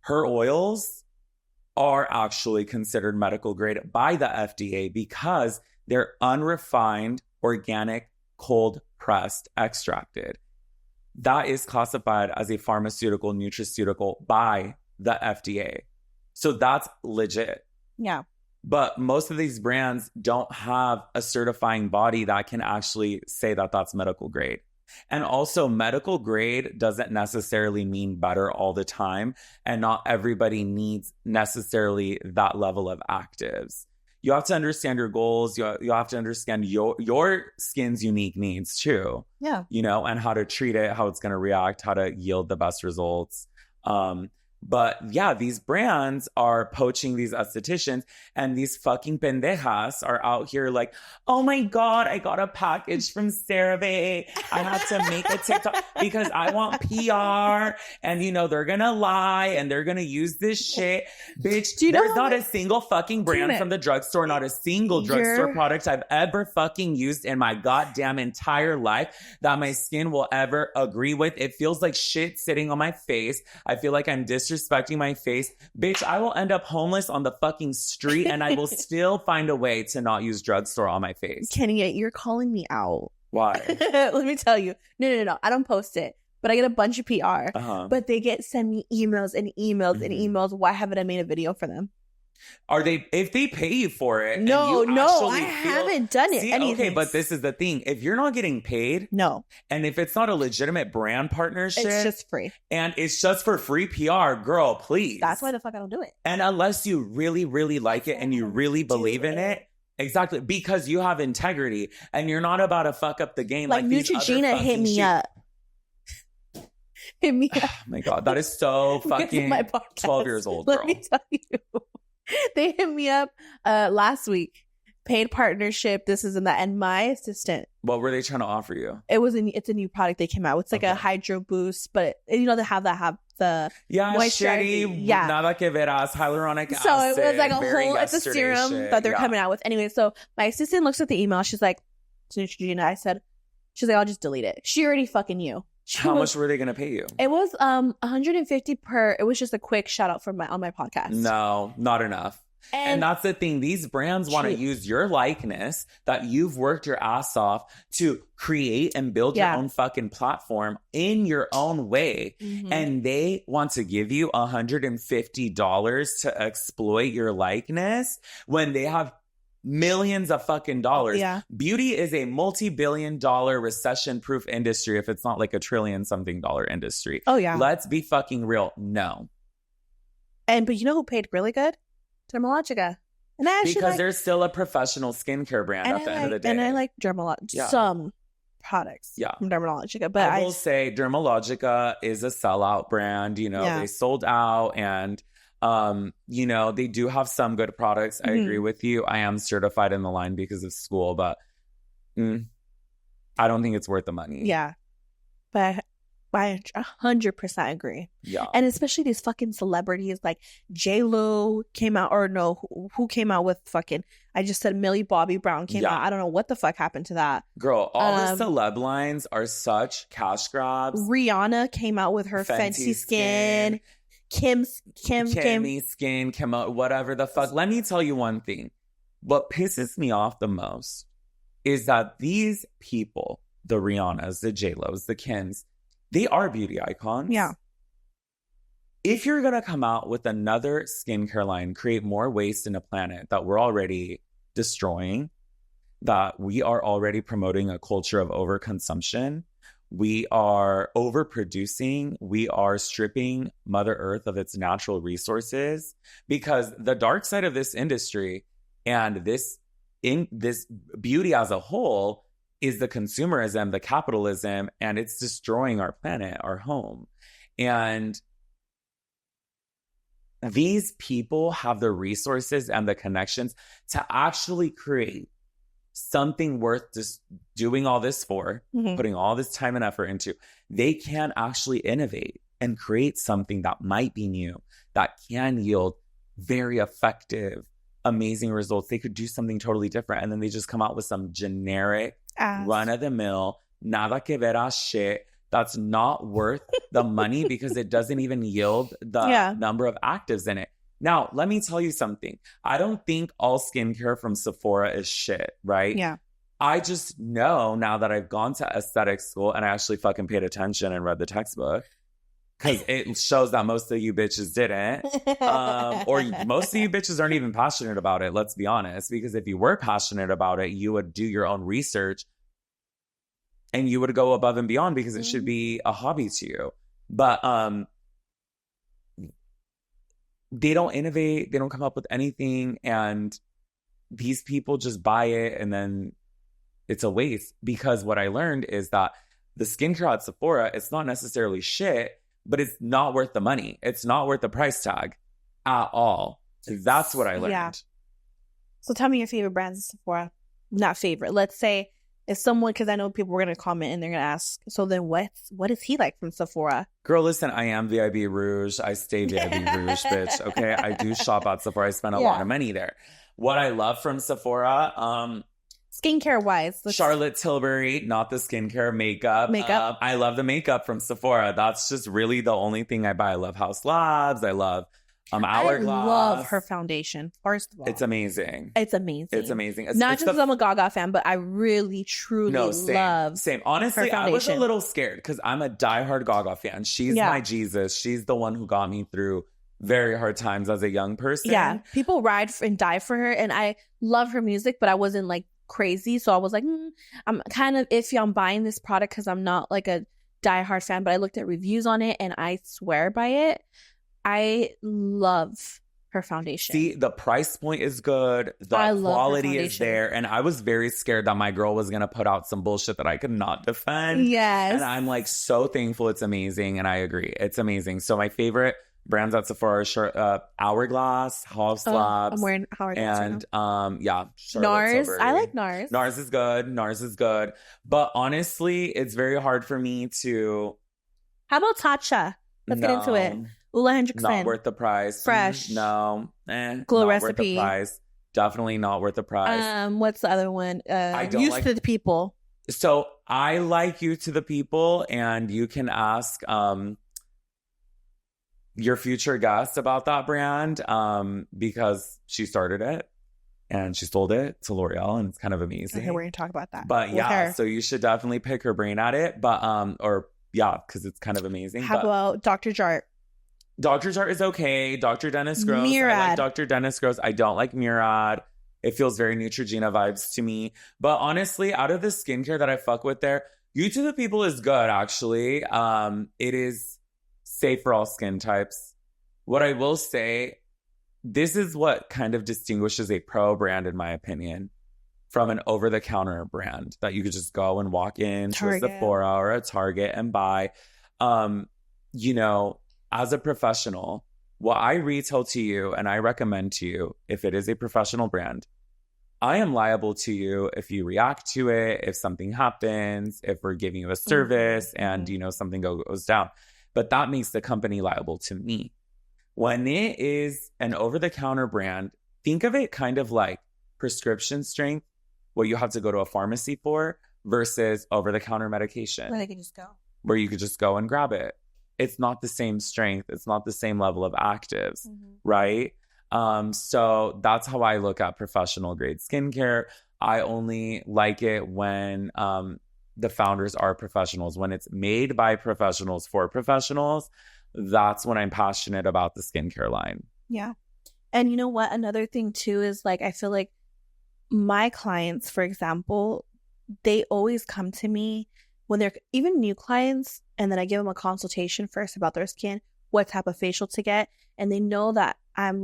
her oils are actually considered medical grade by the FDA because they're unrefined, organic, cold pressed, extracted. That is classified as a pharmaceutical nutraceutical by the FDA. So that's legit. Yeah. But most of these brands don't have a certifying body that can actually say that that's medical grade. And also, medical grade doesn't necessarily mean better all the time. And not everybody needs necessarily that level of actives. You have to understand your goals. You have to understand your skin's unique needs too. Yeah. You know, and how to treat it, how it's going to react, how to yield the best results. But yeah, these brands are poaching these estheticians, and these fucking pendejas are out here like, oh my God, I got a package from CeraVe. I have to make a TikTok because I want PR. And, you know, they're going to lie and they're going to use this shit. Bitch, there's not a single fucking brand from the drugstore, not a single drugstore product I've ever fucking used in my goddamn entire life that my skin will ever agree with. It feels like shit sitting on my face. I feel like I'm disrespecting my face. Bitch, I will end up homeless on the fucking street and I will still find a way to not use drugstore on my face. Kenny, you're calling me out. Why? Let me tell you. No. I don't post it, but I get a bunch of PR. But they send me emails and emails and emails. Why haven't I made a video for them? Are they, if they pay you for it? No, I haven't done it. Okay, but this is the thing. If you're not getting paid, no. And if it's not a legitimate brand partnership, it's just free. And it's just for free PR, girl, please. That's why the fuck I don't do it. And unless you really, really like it and you really believe in it. Exactly. Because you have integrity and you're not about to fuck up the game. Like Neutrogena hit me up. Hit me up. Oh my God. That is so fucking 12 years old, girl. Let me tell you. They hit me up last week. Paid partnership. This is in that. And my assistant. What were they trying to offer you? It's a new product they came out with. It's like a hydro boost, but you know they have the shitty. Yeah, nada que veras, hyaluronic acid. So it was like a whole. It's a serum that they're coming out with. Anyway, so my assistant looks at the email. She's like, Gina, she's like, I'll just delete it. She already fucking knew. How much were they going to pay you? It was $150 per. It was just a quick shout out on my podcast. No, not enough. And that's the thing. These brands want to use your likeness that you've worked your ass off to create and build your own fucking platform in your own way. Mm-hmm. And they want to give you $150 to exploit your likeness when they have millions of fucking dollars. Yeah. Beauty is a multi-billion-dollar recession-proof industry if it's not like $1 trillion-something industry. Oh, yeah. Let's be fucking real. No. But you know who paid really good? Dermalogica. And because they're still a professional skincare brand at the end of the day. And I like some products from Dermalogica. But I will say Dermalogica is a sellout brand. You know, they sold out and you know, they do have some good products. I agree with you. I am certified in the line because of school, but I don't think it's worth the money. Yeah. But I 100% agree. Yeah. And especially these fucking celebrities like J-Lo came out, or no, who came out with fucking, I just said Millie Bobby Brown came out. I don't know what the fuck happened to that. Girl, all the celeb lines are such cash grabs. Rihanna came out with her Fenty Skin. Kimmy Skin, whatever the fuck. Let me tell you one thing. What pisses me off the most is that these people, the Rihannas, the J-Los, the Kims, they are beauty icons. Yeah. If you're going to come out with another skincare line, create more waste in a planet that we're already destroying, that we are already promoting a culture of overconsumption, we are overproducing, we are stripping Mother Earth of its natural resources, because the dark side of this industry and this in this beauty as a whole is the consumerism, the capitalism, and it's destroying our planet, our home. And these people have the resources and the connections to actually create something worth just doing all this for, putting all this time and effort into. They can actually innovate and create something that might be new, that can yield very effective, amazing results. They could do something totally different, and then they just come out with some generic, run-of-the-mill, nada que ver ass shit that's not worth the money because it doesn't even yield the number of actives in it. Now, let me tell you something. I don't think all skincare from Sephora is shit, right? Yeah. I just know now that I've gone to aesthetic school and I actually fucking paid attention and read the textbook, because it shows that most of you bitches didn't. Or most of you bitches aren't even passionate about it, let's be honest. Because if you were passionate about it, you would do your own research and you would go above and beyond because it should be a hobby to you. But they don't innovate. They don't come up with anything. And these people just buy it and then it's a waste. Because what I learned is that the skincare at Sephora, it's not necessarily shit, but it's not worth the money. It's not worth the price tag at all. That's what I learned. Yeah. So tell me your favorite brands at Sephora. Not favorite. Let's say if someone, because I know people were going to comment and they're going to ask, so then what is he like from Sephora? Girl, listen, I am VIB Rouge. I stay VIB Rouge, bitch. Okay, I do shop at Sephora. I spend a lot of money there. What I love from Sephora, skincare wise, Charlotte Tilbury, not the skincare, makeup. I love the makeup from Sephora. That's just really the only thing I buy. I love House Labs. I love Hourglass. I love her foundation. First of all, it's amazing. It's amazing. It's amazing. Not just because I'm a Gaga fan, but I really, truly love. Same. Honestly, I was a little scared because I'm a diehard Gaga fan. She's my Jesus. She's the one who got me through very hard times as a young person. Yeah, people ride and die for her, and I love her music, but I wasn't like crazy, so I was like, I'm kind of iffy on buying this product because I'm not like a diehard fan. But I looked at reviews on it, and I swear by it. I love her foundation. See, the price point is good. The quality is there. And I was very scared that my girl was going to put out some bullshit that I could not defend. Yes. And I'm like so thankful it's amazing. And I agree. It's amazing. So my favorite brands at Sephora are Hourglass, House Labs. I'm wearing Hourglass. And NARS. Tilbury. I like NARS. NARS is good. But honestly, it's very hard for me to... How about Tatcha? Let's get into it. 100%. Not worth the price. Fresh. No. Glow not Recipe. Worth the price. Definitely not worth the price. What's the other one? I don't Used to the People. So I like You to the People, and you can ask your future guest about that brand because she started it and she sold it to L'Oreal, and it's kind of amazing. Okay, we're going to talk about that. But so you should definitely pick her brain at it. But because it's kind of amazing. How about Dr. Jart? Dr. Jart is okay. Dr. Dennis Gross. Murad. I like Dr. Dennis Gross. I don't like Murad. It feels very Neutrogena vibes to me. But honestly, out of the skincare that I fuck with there, You to the People is good, actually. It is safe for all skin types. What I will say, this is what kind of distinguishes a pro brand, in my opinion, from an over-the-counter brand that you could just go and walk into a Sephora or a Target and buy. As a professional, what I retail to you and I recommend to you, if it is a professional brand, I am liable to you if you react to it, if something happens, if we're giving you a service and, something goes down. But that makes the company liable to me. When it is an over-the-counter brand, think of it kind of like prescription strength, what you have to go to a pharmacy for, versus over-the-counter medication. Where they can just go. Where you could just go and grab it. It's not the same strength. It's not the same level of actives, right? So that's how I look at professional grade skincare. I only like it when the founders are professionals. When it's made by professionals for professionals, that's when I'm passionate about the skincare line. Yeah. And you know what? Another thing too is I feel like my clients, for example, they always come to me when they're even new clients, and then I give them a consultation first about their skin, what type of facial to get. And they know that I'm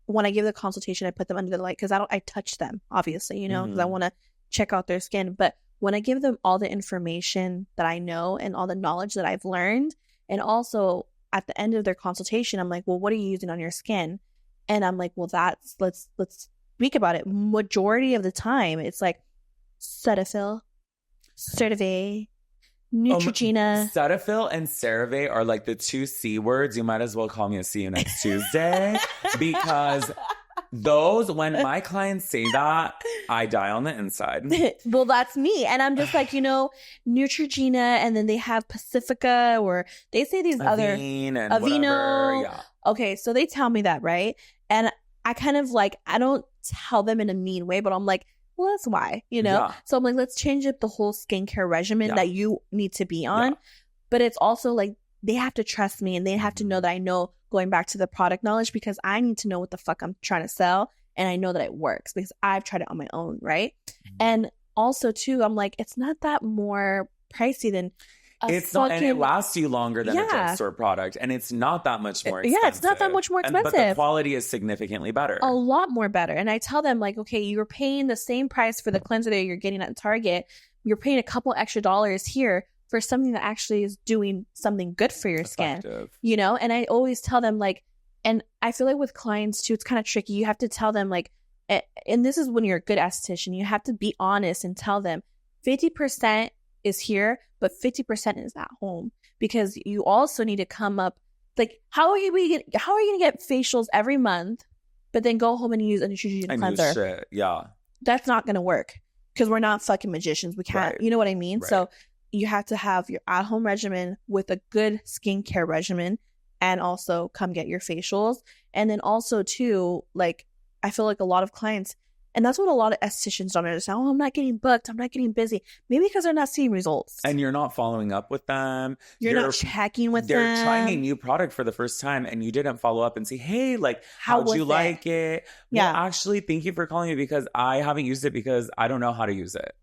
when I give the consultation, I put them under the light because I touch them, obviously, you know, because I want to check out their skin. But when I give them all the information that I know and all the knowledge that I've learned, and also at the end of their consultation, I'm like, well, what are you using on your skin? And I'm like, well, let's speak about it. Majority of the time, it's like Cetaphil, CeraVe, Neutrogena. Cetaphil and CeraVe are like the 2 C words. You might as well call me a see you next Tuesday because those, when my clients say that, I die on the inside. Well, that's me. And I'm just like, you know, Neutrogena, and then they have Pacifica, or they say these other Aveeno. Yeah. Okay, so they tell me that, right? And I kind of like, I don't tell them in a mean way, but I'm like, well, that's why, you know? Yeah. So I'm like, let's change up the whole skincare regimen that you need to be on. Yeah. But it's also like, they have to trust me, and they have to know that I know, going back to the product knowledge, because I need to know what the fuck I'm trying to sell. And I know that it works because I've tried it on my own, right? And also, too, I'm like, it's not that more pricey than not, and it lasts you longer than a drugstore product, and it's not that much more expensive. Yeah, it's not that much more expensive. But the quality is significantly better. A lot more better. And I tell them, like, okay, you're paying the same price for the cleanser that you're getting at Target. You're paying a couple extra dollars here for something that actually is doing something good for your skin, you know? And I always tell them, like, and I feel like with clients too, it's kind of tricky. You have to tell them, like, and this is when you're a good esthetician, you have to be honest and tell them 50% is here, but 50% is at home, because you also need to come up, like, how are you going to get facials every month, but then go home and use a Neutrogena cleanser? Shit. Yeah. That's not going to work, because we're not fucking magicians. We can't, you know what I mean? Right. So you have to have your at-home regimen with a good skincare regimen, and also come get your facials. And then also, too, like, I feel like a lot of clients, and that's what a lot of estheticians don't understand. Oh, I'm not getting booked. I'm not getting busy. Maybe because they're not seeing results. And you're not following up with them. You're not checking with them. They're trying a new product for the first time, and you didn't follow up and say, hey, like, how'd you like it? Yeah. Well, actually, thank you for calling me, because I haven't used it because I don't know how to use it.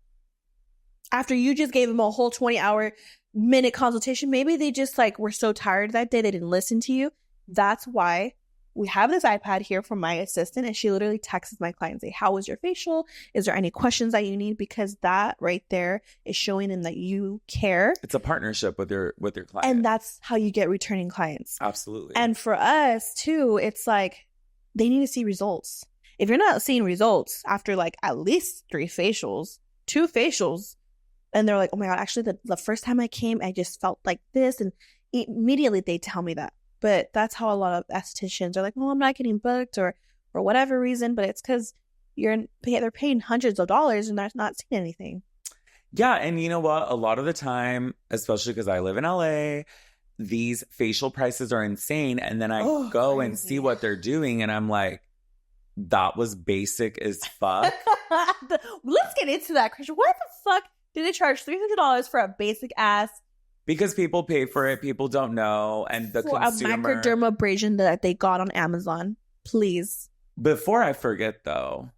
After you just gave them a whole 20-minute consultation, maybe they just, like, were so tired that day they didn't listen to you. That's why we have this iPad here from my assistant, and she literally texts my clients, say, how was your facial? Is there any questions that you need? Because that right there is showing them that you care. It's a partnership with your client. And that's how you get returning clients. Absolutely. And for us too, it's like, they need to see results. If you're not seeing results after, like, at least 2 facials, and they're like, oh my God, actually the first time I came, I just felt like this, and immediately they tell me that. But that's how a lot of estheticians are like, oh, I'm not getting booked, or for whatever reason, but it's because they're paying hundreds of dollars and they're not seeing anything. Yeah, and you know what? A lot of the time, especially because I live in LA, these facial prices are insane, and then I go crazy and see what they're doing, and I'm like, that was basic as fuck. Let's get into that, Christian. What the fuck did they charge $300 for a basic ass? Because people pay for it, people don't know, and the consumer. A microdermabrasion that they got on Amazon, please. Before I forget, though,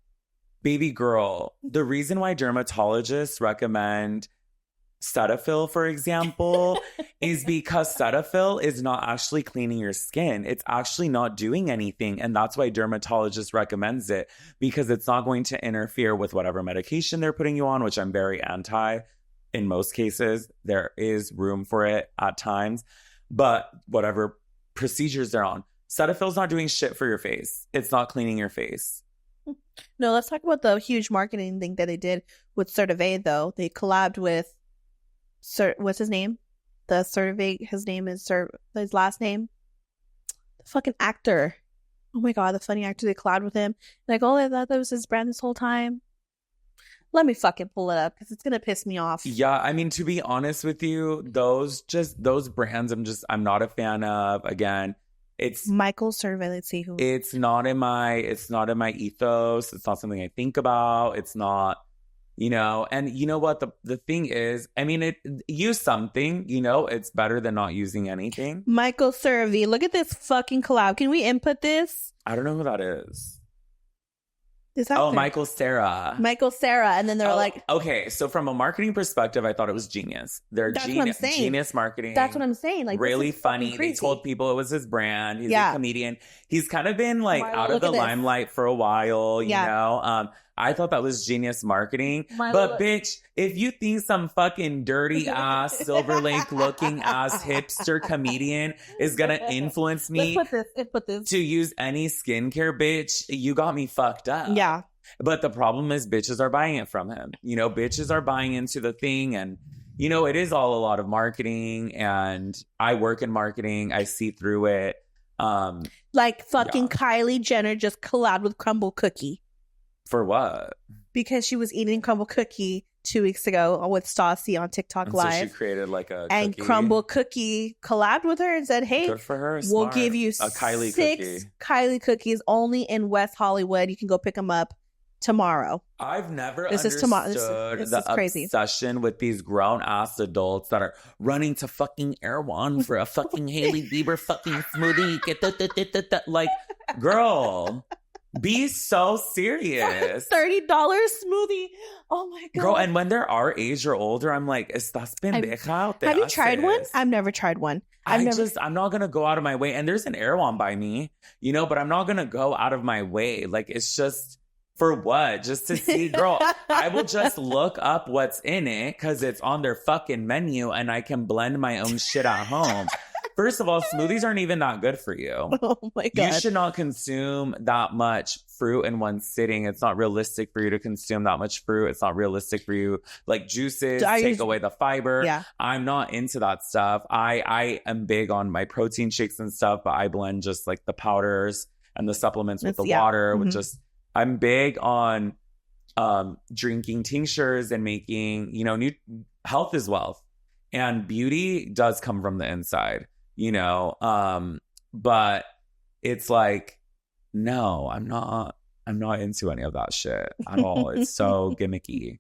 baby girl, the reason why dermatologists recommend Cetaphil, for example, is because Cetaphil is not actually cleaning your skin. It's actually not doing anything, and that's why dermatologist recommends it, because it's not going to interfere with whatever medication they're putting you on, which I'm very anti. In most cases, there is room for it at times, but whatever procedures they're on, Cetaphil's not doing shit for your face. It's not cleaning your face. No, let's talk about the huge marketing thing that they did with CeraVe, though. They collabed with, what's his name? The CeraVe, his name is, his last name? The fucking actor. Oh my God, the funny actor. They collabed with him. Like, oh, I thought that was his brand this whole time. Let me fucking pull it up, because it's going to piss me off. Yeah, I mean, to be honest with you, those brands I'm not a fan of. Again, it's Michael Survey. Let's see who. It's not in my ethos. It's not something I think about. It's not, you know, and you know what? The thing is, I mean, use something, you know, it's better than not using anything. Michael Survey. Look at this fucking collab. Can we input this? I don't know who that is. This actor. Oh, Michael Cera. Michael Cera. And then they're like... Okay, so from a marketing perspective, I thought it was genius. That's what I'm saying. Genius marketing. That's what I'm saying. Like, really funny. They told people it was his brand. He's a comedian. He's kind of been like out of the limelight for a while, you know? I thought that was genius marketing. But bitch, if you think some fucking dirty ass Silver Lake looking ass hipster comedian is gonna influence me to use any skincare, bitch, you got me fucked up. Yeah. But the problem is bitches are buying it from him. You know, bitches are buying into the thing, and you know, it is all a lot of marketing, and I work in marketing. I see through it. Like fucking Kylie Jenner just collabed with Crumble Cookie. For what? Because she was eating Crumble Cookie 2 weeks ago with Stassi on TikTok and Live. So she created like a and cookie. Crumble Cookie collabed with her and said, hey, good for her. We'll give you a Kylie 6 cookie. Kylie cookies only in West Hollywood. You can go pick them up tomorrow. I've never this understood is the crazy. obsession with these grown-ass adults that are running to fucking Erewhon for a fucking Hailey Bieber fucking smoothie. Like, girl... Be so serious. $30 smoothie. Oh my God. Girl, and when they're our age or older, I'm like, estás pendeja. Have you tried one? I've never tried one. I'm not going to go out of my way. And there's an Erewhon by me, you know, but I'm not going to go out of my way. Like, it's just for what? Just to see, girl, I will just look up what's in it because it's on their fucking menu and I can blend my own shit at home. First of all, smoothies aren't even that good for you. Oh my God. You should not consume that much fruit in one sitting. It's not realistic for you to consume that much fruit. It's not realistic for you. Like juices, take away the fiber. Yeah. I'm not into that stuff. I am big on my protein shakes and stuff, but I blend just like the powders and the supplements with the water. With just, I'm big on drinking tinctures and making, you know, health is wealth. And beauty does come from the inside. You know, but it's like, no, I'm not into any of that shit at all. It's so gimmicky.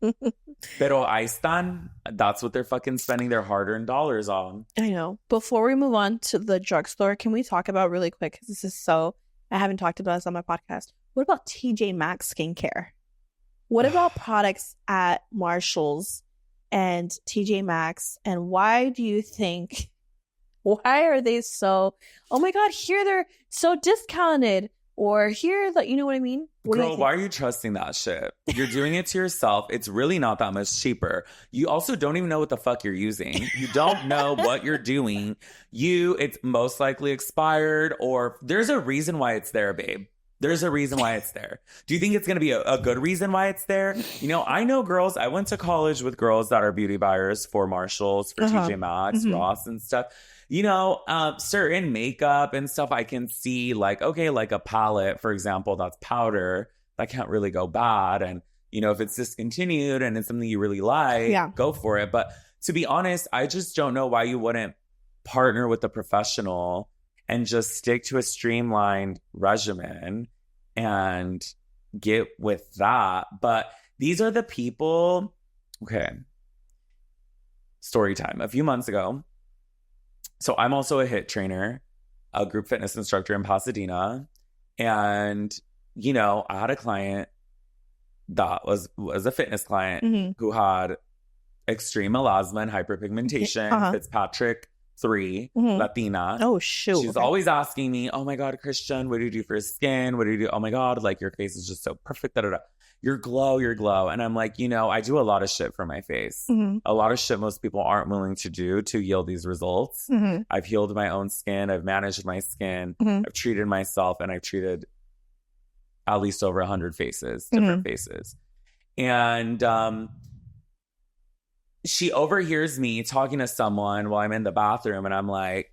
Pero ahí están. That's what they're fucking spending their hard-earned dollars on. I know. Before we move on to the drugstore, can we talk about really quick, because this is so, I haven't talked about this on my podcast. What about TJ Maxx skincare? What about products at Marshall's and TJ Maxx? And why do you think... Why are they so, oh my God, here they're so discounted, or here, you know what I mean? Girl, why are you trusting that shit? You're doing it to yourself. It's really not that much cheaper. You also don't even know what the fuck you're using. You don't know what you're doing. It's most likely expired, or there's a reason why it's there, babe. There's a reason why it's there. Do you think it's going to be a good reason why it's there? You know, I know girls, I went to college with girls that are beauty buyers for Marshalls, for TJ Maxx, Ross and stuff. You know, certain makeup and stuff I can see, like, okay, like a palette, for example, that's powder. That can't really go bad. And, you know, if it's discontinued and it's something you really like, go for it. But to be honest, I just don't know why you wouldn't partner with a professional and just stick to a streamlined regimen and get with that. But these are the people. Okay. Story time. A few months ago. So I'm also a HIIT trainer, a group fitness instructor in Pasadena. And, you know, I had a client that was a fitness client who had extreme melasma and hyperpigmentation, Fitzpatrick 3, Latina. Oh, shoot. She's always asking me, oh my God, Christian, what do you do for your skin? What do you do? Oh my God, like your face is just so perfect. Da, da, da. Your glow. And I'm like, you know, I do a lot of shit for my face. A lot of shit most people aren't willing to do to yield these results. I've healed my own skin. I've managed my skin. I've treated myself, and I've treated at least over 100 faces, different faces. And she overhears me talking to someone while I'm in the bathroom, and I'm like,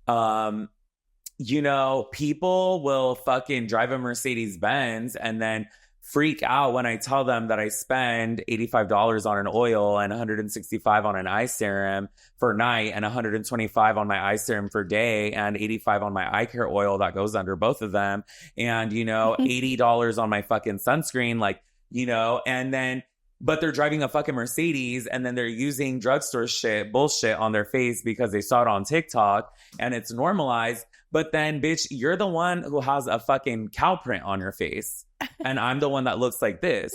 you know, people will fucking drive a Mercedes Benz and then freak out when I tell them that I spend $85 on an oil and $165 on an eye serum for night and $125 on my eye serum for day and $85 on my eye care oil that goes under both of them. And, you know, $80 on my fucking sunscreen, like, you know, and then but they're driving a fucking Mercedes and then they're using drugstore bullshit on their face because they saw it on TikTok and it's normalized. But then, bitch, you're the one who has a fucking cow print on your face. And I'm the one that looks like this.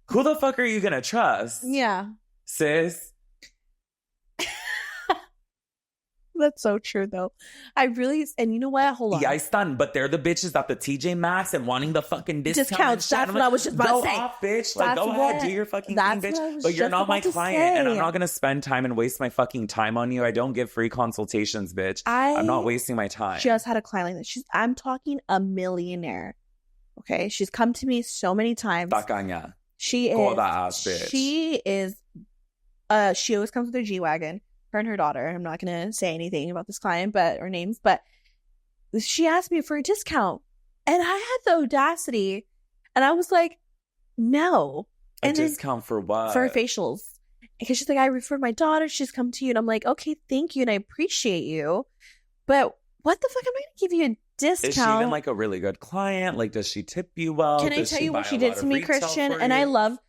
Who the fuck are you going to trust? Yeah. Sis? That's so true, though. And you know what? Hold on. Yeah, I stunned, but they're the bitches at the TJ Maxx and wanting the fucking discount. That's what I was just about to say. Go off, bitch. Like, go ahead, do your fucking thing, bitch. But you're not my client, and I'm not going to spend time and waste my fucking time on you. I don't give free consultations, bitch. I'm not wasting my time. Just had a client like this. I'm talking a millionaire. Okay? She's come to me so many times. Tacaña. She is. Call that ass, bitch. She is. She always comes with her G-Wagon. Her and her daughter. I'm not going to say anything about this client, or names, but she asked me for a discount. And I had the audacity. And I was like, no. A discount for what? For facials. Because she's like, I referred my daughter. She's come to you. And I'm like, okay, thank you. And I appreciate you. But what the fuck am I going to give you a discount? Is she even like a really good client? Like, does she tip you well? Can I tell you what she did to me, Christian? And I love...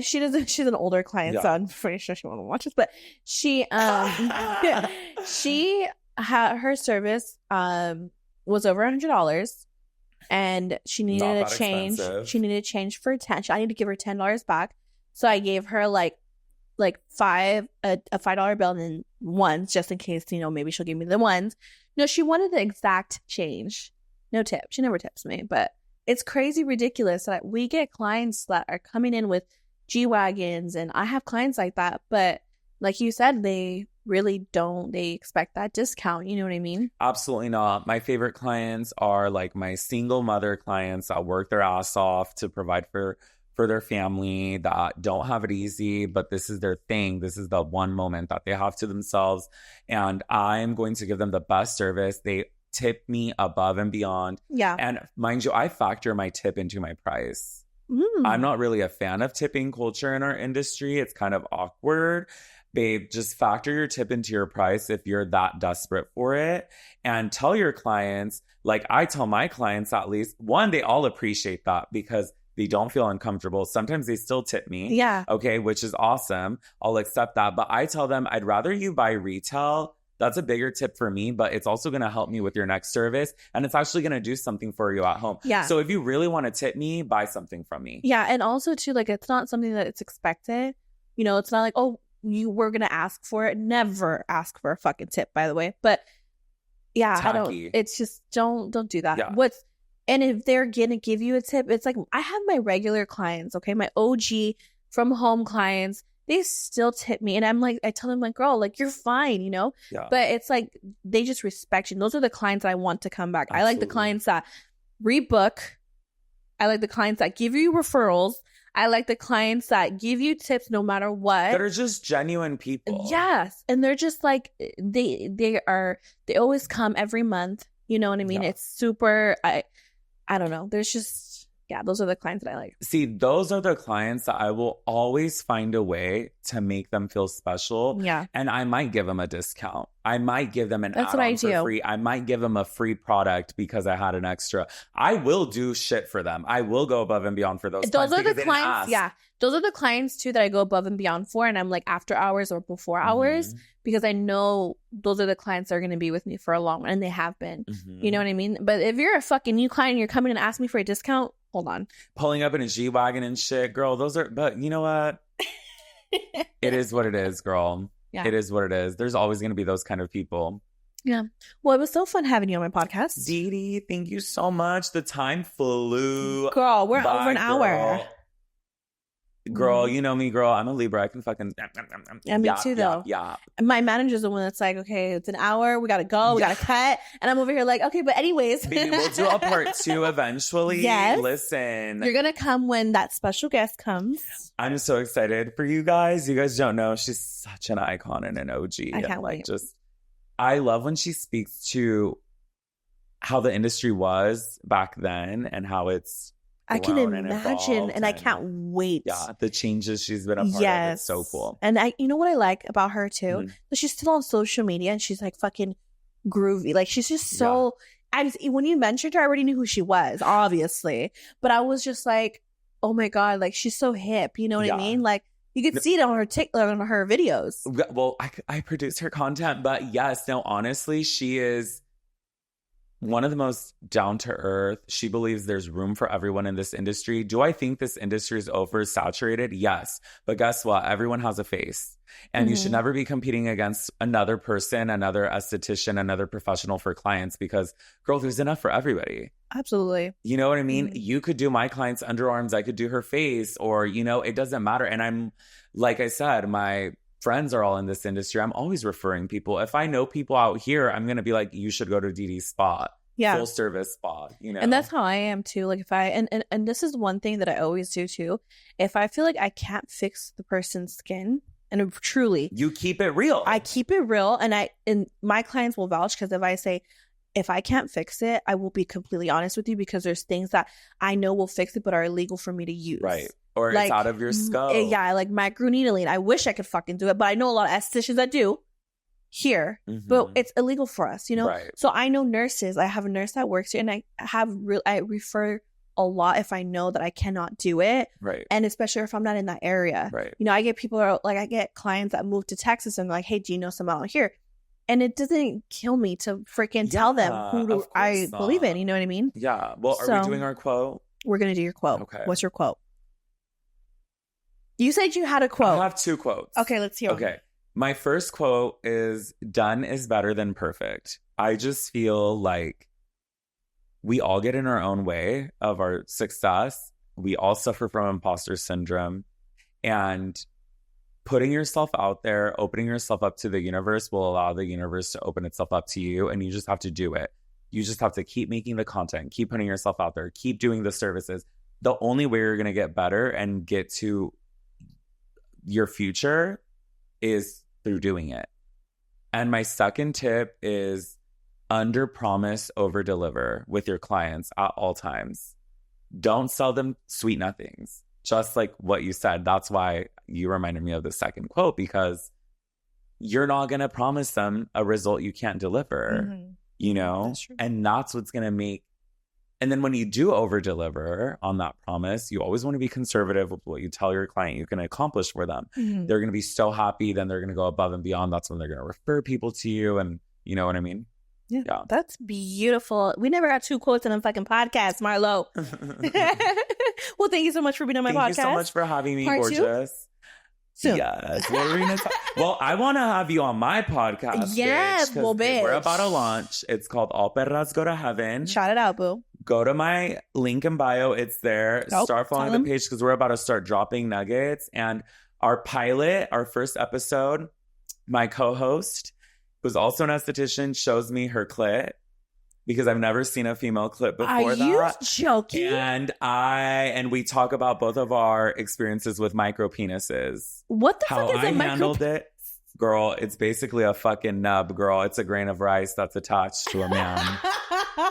she's an older client, so I'm pretty sure she won't watch this, but her service was over $100 and she needed a change. Expensive. She needed a change for 10. I need to give her $10 back. So I gave her like a $5 bill and then ones just in case, maybe she'll give me the ones. No, she wanted the exact change. No tip. She never tips me, but it's crazy ridiculous that we get clients that are coming in with G-Wagons, and I have clients like that, but like you said, they really don't. They expect that discount. You know what I mean? Absolutely not. My favorite clients are like my single mother clients that work their ass off to provide for their family, that don't have it easy, but this is their thing. This is the one moment that they have to themselves, and I'm going to give them the best service. They tip me above and beyond. Yeah. And mind you, I factor my tip into my price. I'm not really a fan of tipping culture in our industry. It's kind of awkward. Babe, just factor your tip into your price if you're that desperate for it. And tell your clients, like I tell my clients at least, one, they all appreciate that because they don't feel uncomfortable. Sometimes they still tip me. Yeah. Okay, which is awesome. I'll accept that. But I tell them, I'd rather you buy retail. That's a bigger tip for me, but it's also going to help me with your next service. And it's actually going to do something for you at home. Yeah. So if you really want to tip me, buy something from me. Yeah. And also too, like, it's not something that it's expected. It's not like, oh, you were going to ask for it. Never ask for a fucking tip, by the way. But yeah, tacky. It's just don't do that. Yeah. And if they're going to give you a tip, it's like, I have my regular clients, okay? My OG from home clients. They still tip me. And I tell them, like, girl, like, you're fine, Yeah. But it's like, they just respect you. Those are the clients that I want to come back. Absolutely. I like the clients that rebook. I like the clients that give you referrals. I like the clients that give you tips no matter what. That are just genuine people. Yes. And they're just like, they always come every month. You know what I mean? Yeah. It's super, I don't know. There's just... Yeah, those are the clients that I like. See, those are the clients that I will always find a way to make them feel special. Yeah. And I might give them a discount. I might give them an add-on for free. I might give them a free product because I had an extra. I will do shit for them. I will go above and beyond for those clients. Those are the clients, yeah. Those are the clients, too, that I go above and beyond for. And I'm like after hours or before hours because I know those are the clients that are going to be with me for a long time. And they have been. You know what I mean? But if you're a fucking new client and you're coming and ask me for a discount, hold on. Pulling up in a G-Wagon and shit. Girl, those are... But you know what? It is what it is, girl. Yeah. It is what it is. There's always going to be those kind of people. Yeah. Well, it was so fun having you on my podcast. Dee Dee, thank you so much. The time flew. Girl, we're over an hour. Girl, you know me, girl. I'm a Libra. I can fucking... Yeah, me too, though. Yeah. My manager's the one that's like, okay, it's an hour. We got to go. We got to cut. And I'm over here like, okay, but anyways. Baby, we'll do a part 2 eventually. Yes. Listen. You're going to come when that special guest comes. I'm so excited for you guys. You guys don't know. She's such an icon and an OG. I can't wait. I love when she speaks to how the industry was back then and how it's... I can imagine, and I can't wait. Yeah, the changes she's been a part of. It's so cool. And you know what I like about her too? That she's still on social media and she's like fucking groovy. Like she's just so. When you mentioned her, I already knew who she was, obviously. But I was just like, oh my God, like she's so hip. You know what I Yeah. mean? Like you can see it on her videos. Well, I produce her content, but yes, no, honestly, she is one of the most down to earth. She believes there's room for everyone in this industry. Do I think this industry is oversaturated? Yes. But guess what? Everyone has a face. And you should never be competing against another person, another esthetician, another professional for clients because, girl, there's enough for everybody. Absolutely. You know what I mean? You could do my client's underarms. I could do her face, or, you know, it doesn't matter. And I'm, like I said, my friends are all in this industry. I'm always referring people. If I know people out here, I'm going to be like, you should go to DD's spa. Yeah. Full service spa, you know. And that's how I am too. Like if I and this is one thing that I always do too. If I feel like I can't fix the person's skin, and truly, you keep it real. I keep it real, and my clients will vouch because if I say, if I can't fix it, I will be completely honest with you because there's things that I know will fix it but are illegal for me to use. Right. Or like, it's out of your scope. Yeah, like microneedling. I wish I could fucking do it, but I know a lot of estheticians that do here, but it's illegal for us, you know? Right. So I know nurses. I have a nurse that works here, and I refer a lot if I know that I cannot do it. Right. And especially if I'm not in that area. Right. You know, I get people like, I get clients that move to Texas and like, hey, do you know someone out here? And it doesn't kill me to freaking tell them who I believe in. You know what I mean? Yeah. Well, are we doing our quote? We're going to do your quote. Okay. What's your quote? You said you had a quote. I have 2 quotes. Okay, let's hear Okay. My first quote is, done is better than perfect. I just feel like we all get in our own way of our success. We all suffer from imposter syndrome. And putting yourself out there, opening yourself up to the universe will allow the universe to open itself up to you. And you just have to do it. You just have to keep making the content, keep putting yourself out there, keep doing the services. The only way you're going to get better and get to your future is through doing it. And my second tip is under promise, over deliver with your clients at all times. Don't sell them sweet nothings. Just like what you said. That's why you reminded me of the second quote, because you're not going to promise them a result you can't deliver, you know? That's true. And that's what's going to make. And then when you do over deliver on that promise, you always want to be conservative with what you tell your client you can accomplish for them. They're going to be so happy. Then they're going to go above and beyond. That's when they're going to refer people to you. And you know what I mean? Yeah. That's beautiful. We never got 2 quotes in a fucking podcast, Marlo. Well, thank you so much for being on my podcast. Thank you so much for having me, Part gorgeous. 2? Soon. Yes. Well, I want to have you on my podcast. Yes, bitch, well, bitch. We're about to launch. It's called All Perras Go to Heaven. Shout it out, boo. Go to my link in bio. It's there. Start following the page because we're about to start dropping nuggets. And our pilot, our first episode, my co-host, who's also an esthetician, shows me her clit because I've never seen a female clit before. Are you joking? And we talk about both of our experiences with micro penises. What the fuck is a micro? Handled it. Girl, it's basically a fucking nub, girl. It's a grain of rice that's attached to a man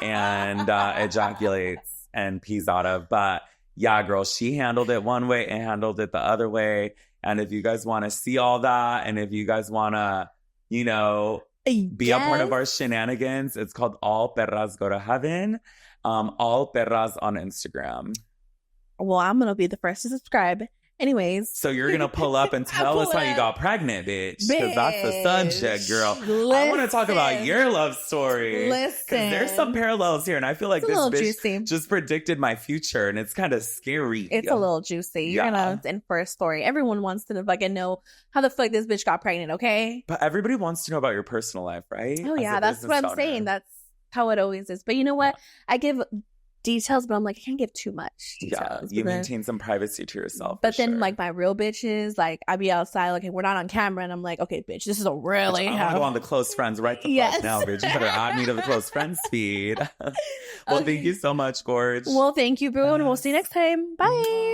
and ejaculates and pees out of. But yeah, girl, she handled it one way and handled it the other way. And if you guys want to see all that, and if you guys want to, you know, be a part of our shenanigans, it's called All Perras Go to Heaven. All Perras on Instagram. Well, I'm going to be the first to subscribe. Anyways. So you're going to pull up and tell us how you got pregnant, bitch. Because that's the subject, girl. I want to talk about your love story. Listen. Because there's some parallels here. And I feel like this bitch just predicted my future. And it's kind of scary. It's a little juicy. You're going to in for a story. Everyone wants to fucking know how the fuck this bitch got pregnant, okay? But everybody wants to know about your personal life, right? Oh, yeah. That's what I'm saying. That's how it always is. But you know what? I give details, but I'm like, I can't give too much details. Yeah, you maintain some privacy to yourself. But then, like, my real bitches, like, I be outside, like, we're not on camera, and I'm like, okay, bitch, this is a really. I want to go on the close friends right the fuck now, bitch. You better add me to the close friends feed. Well, thank you so much, Gorge. Well, thank you, boo, and we'll see you next time. Bye.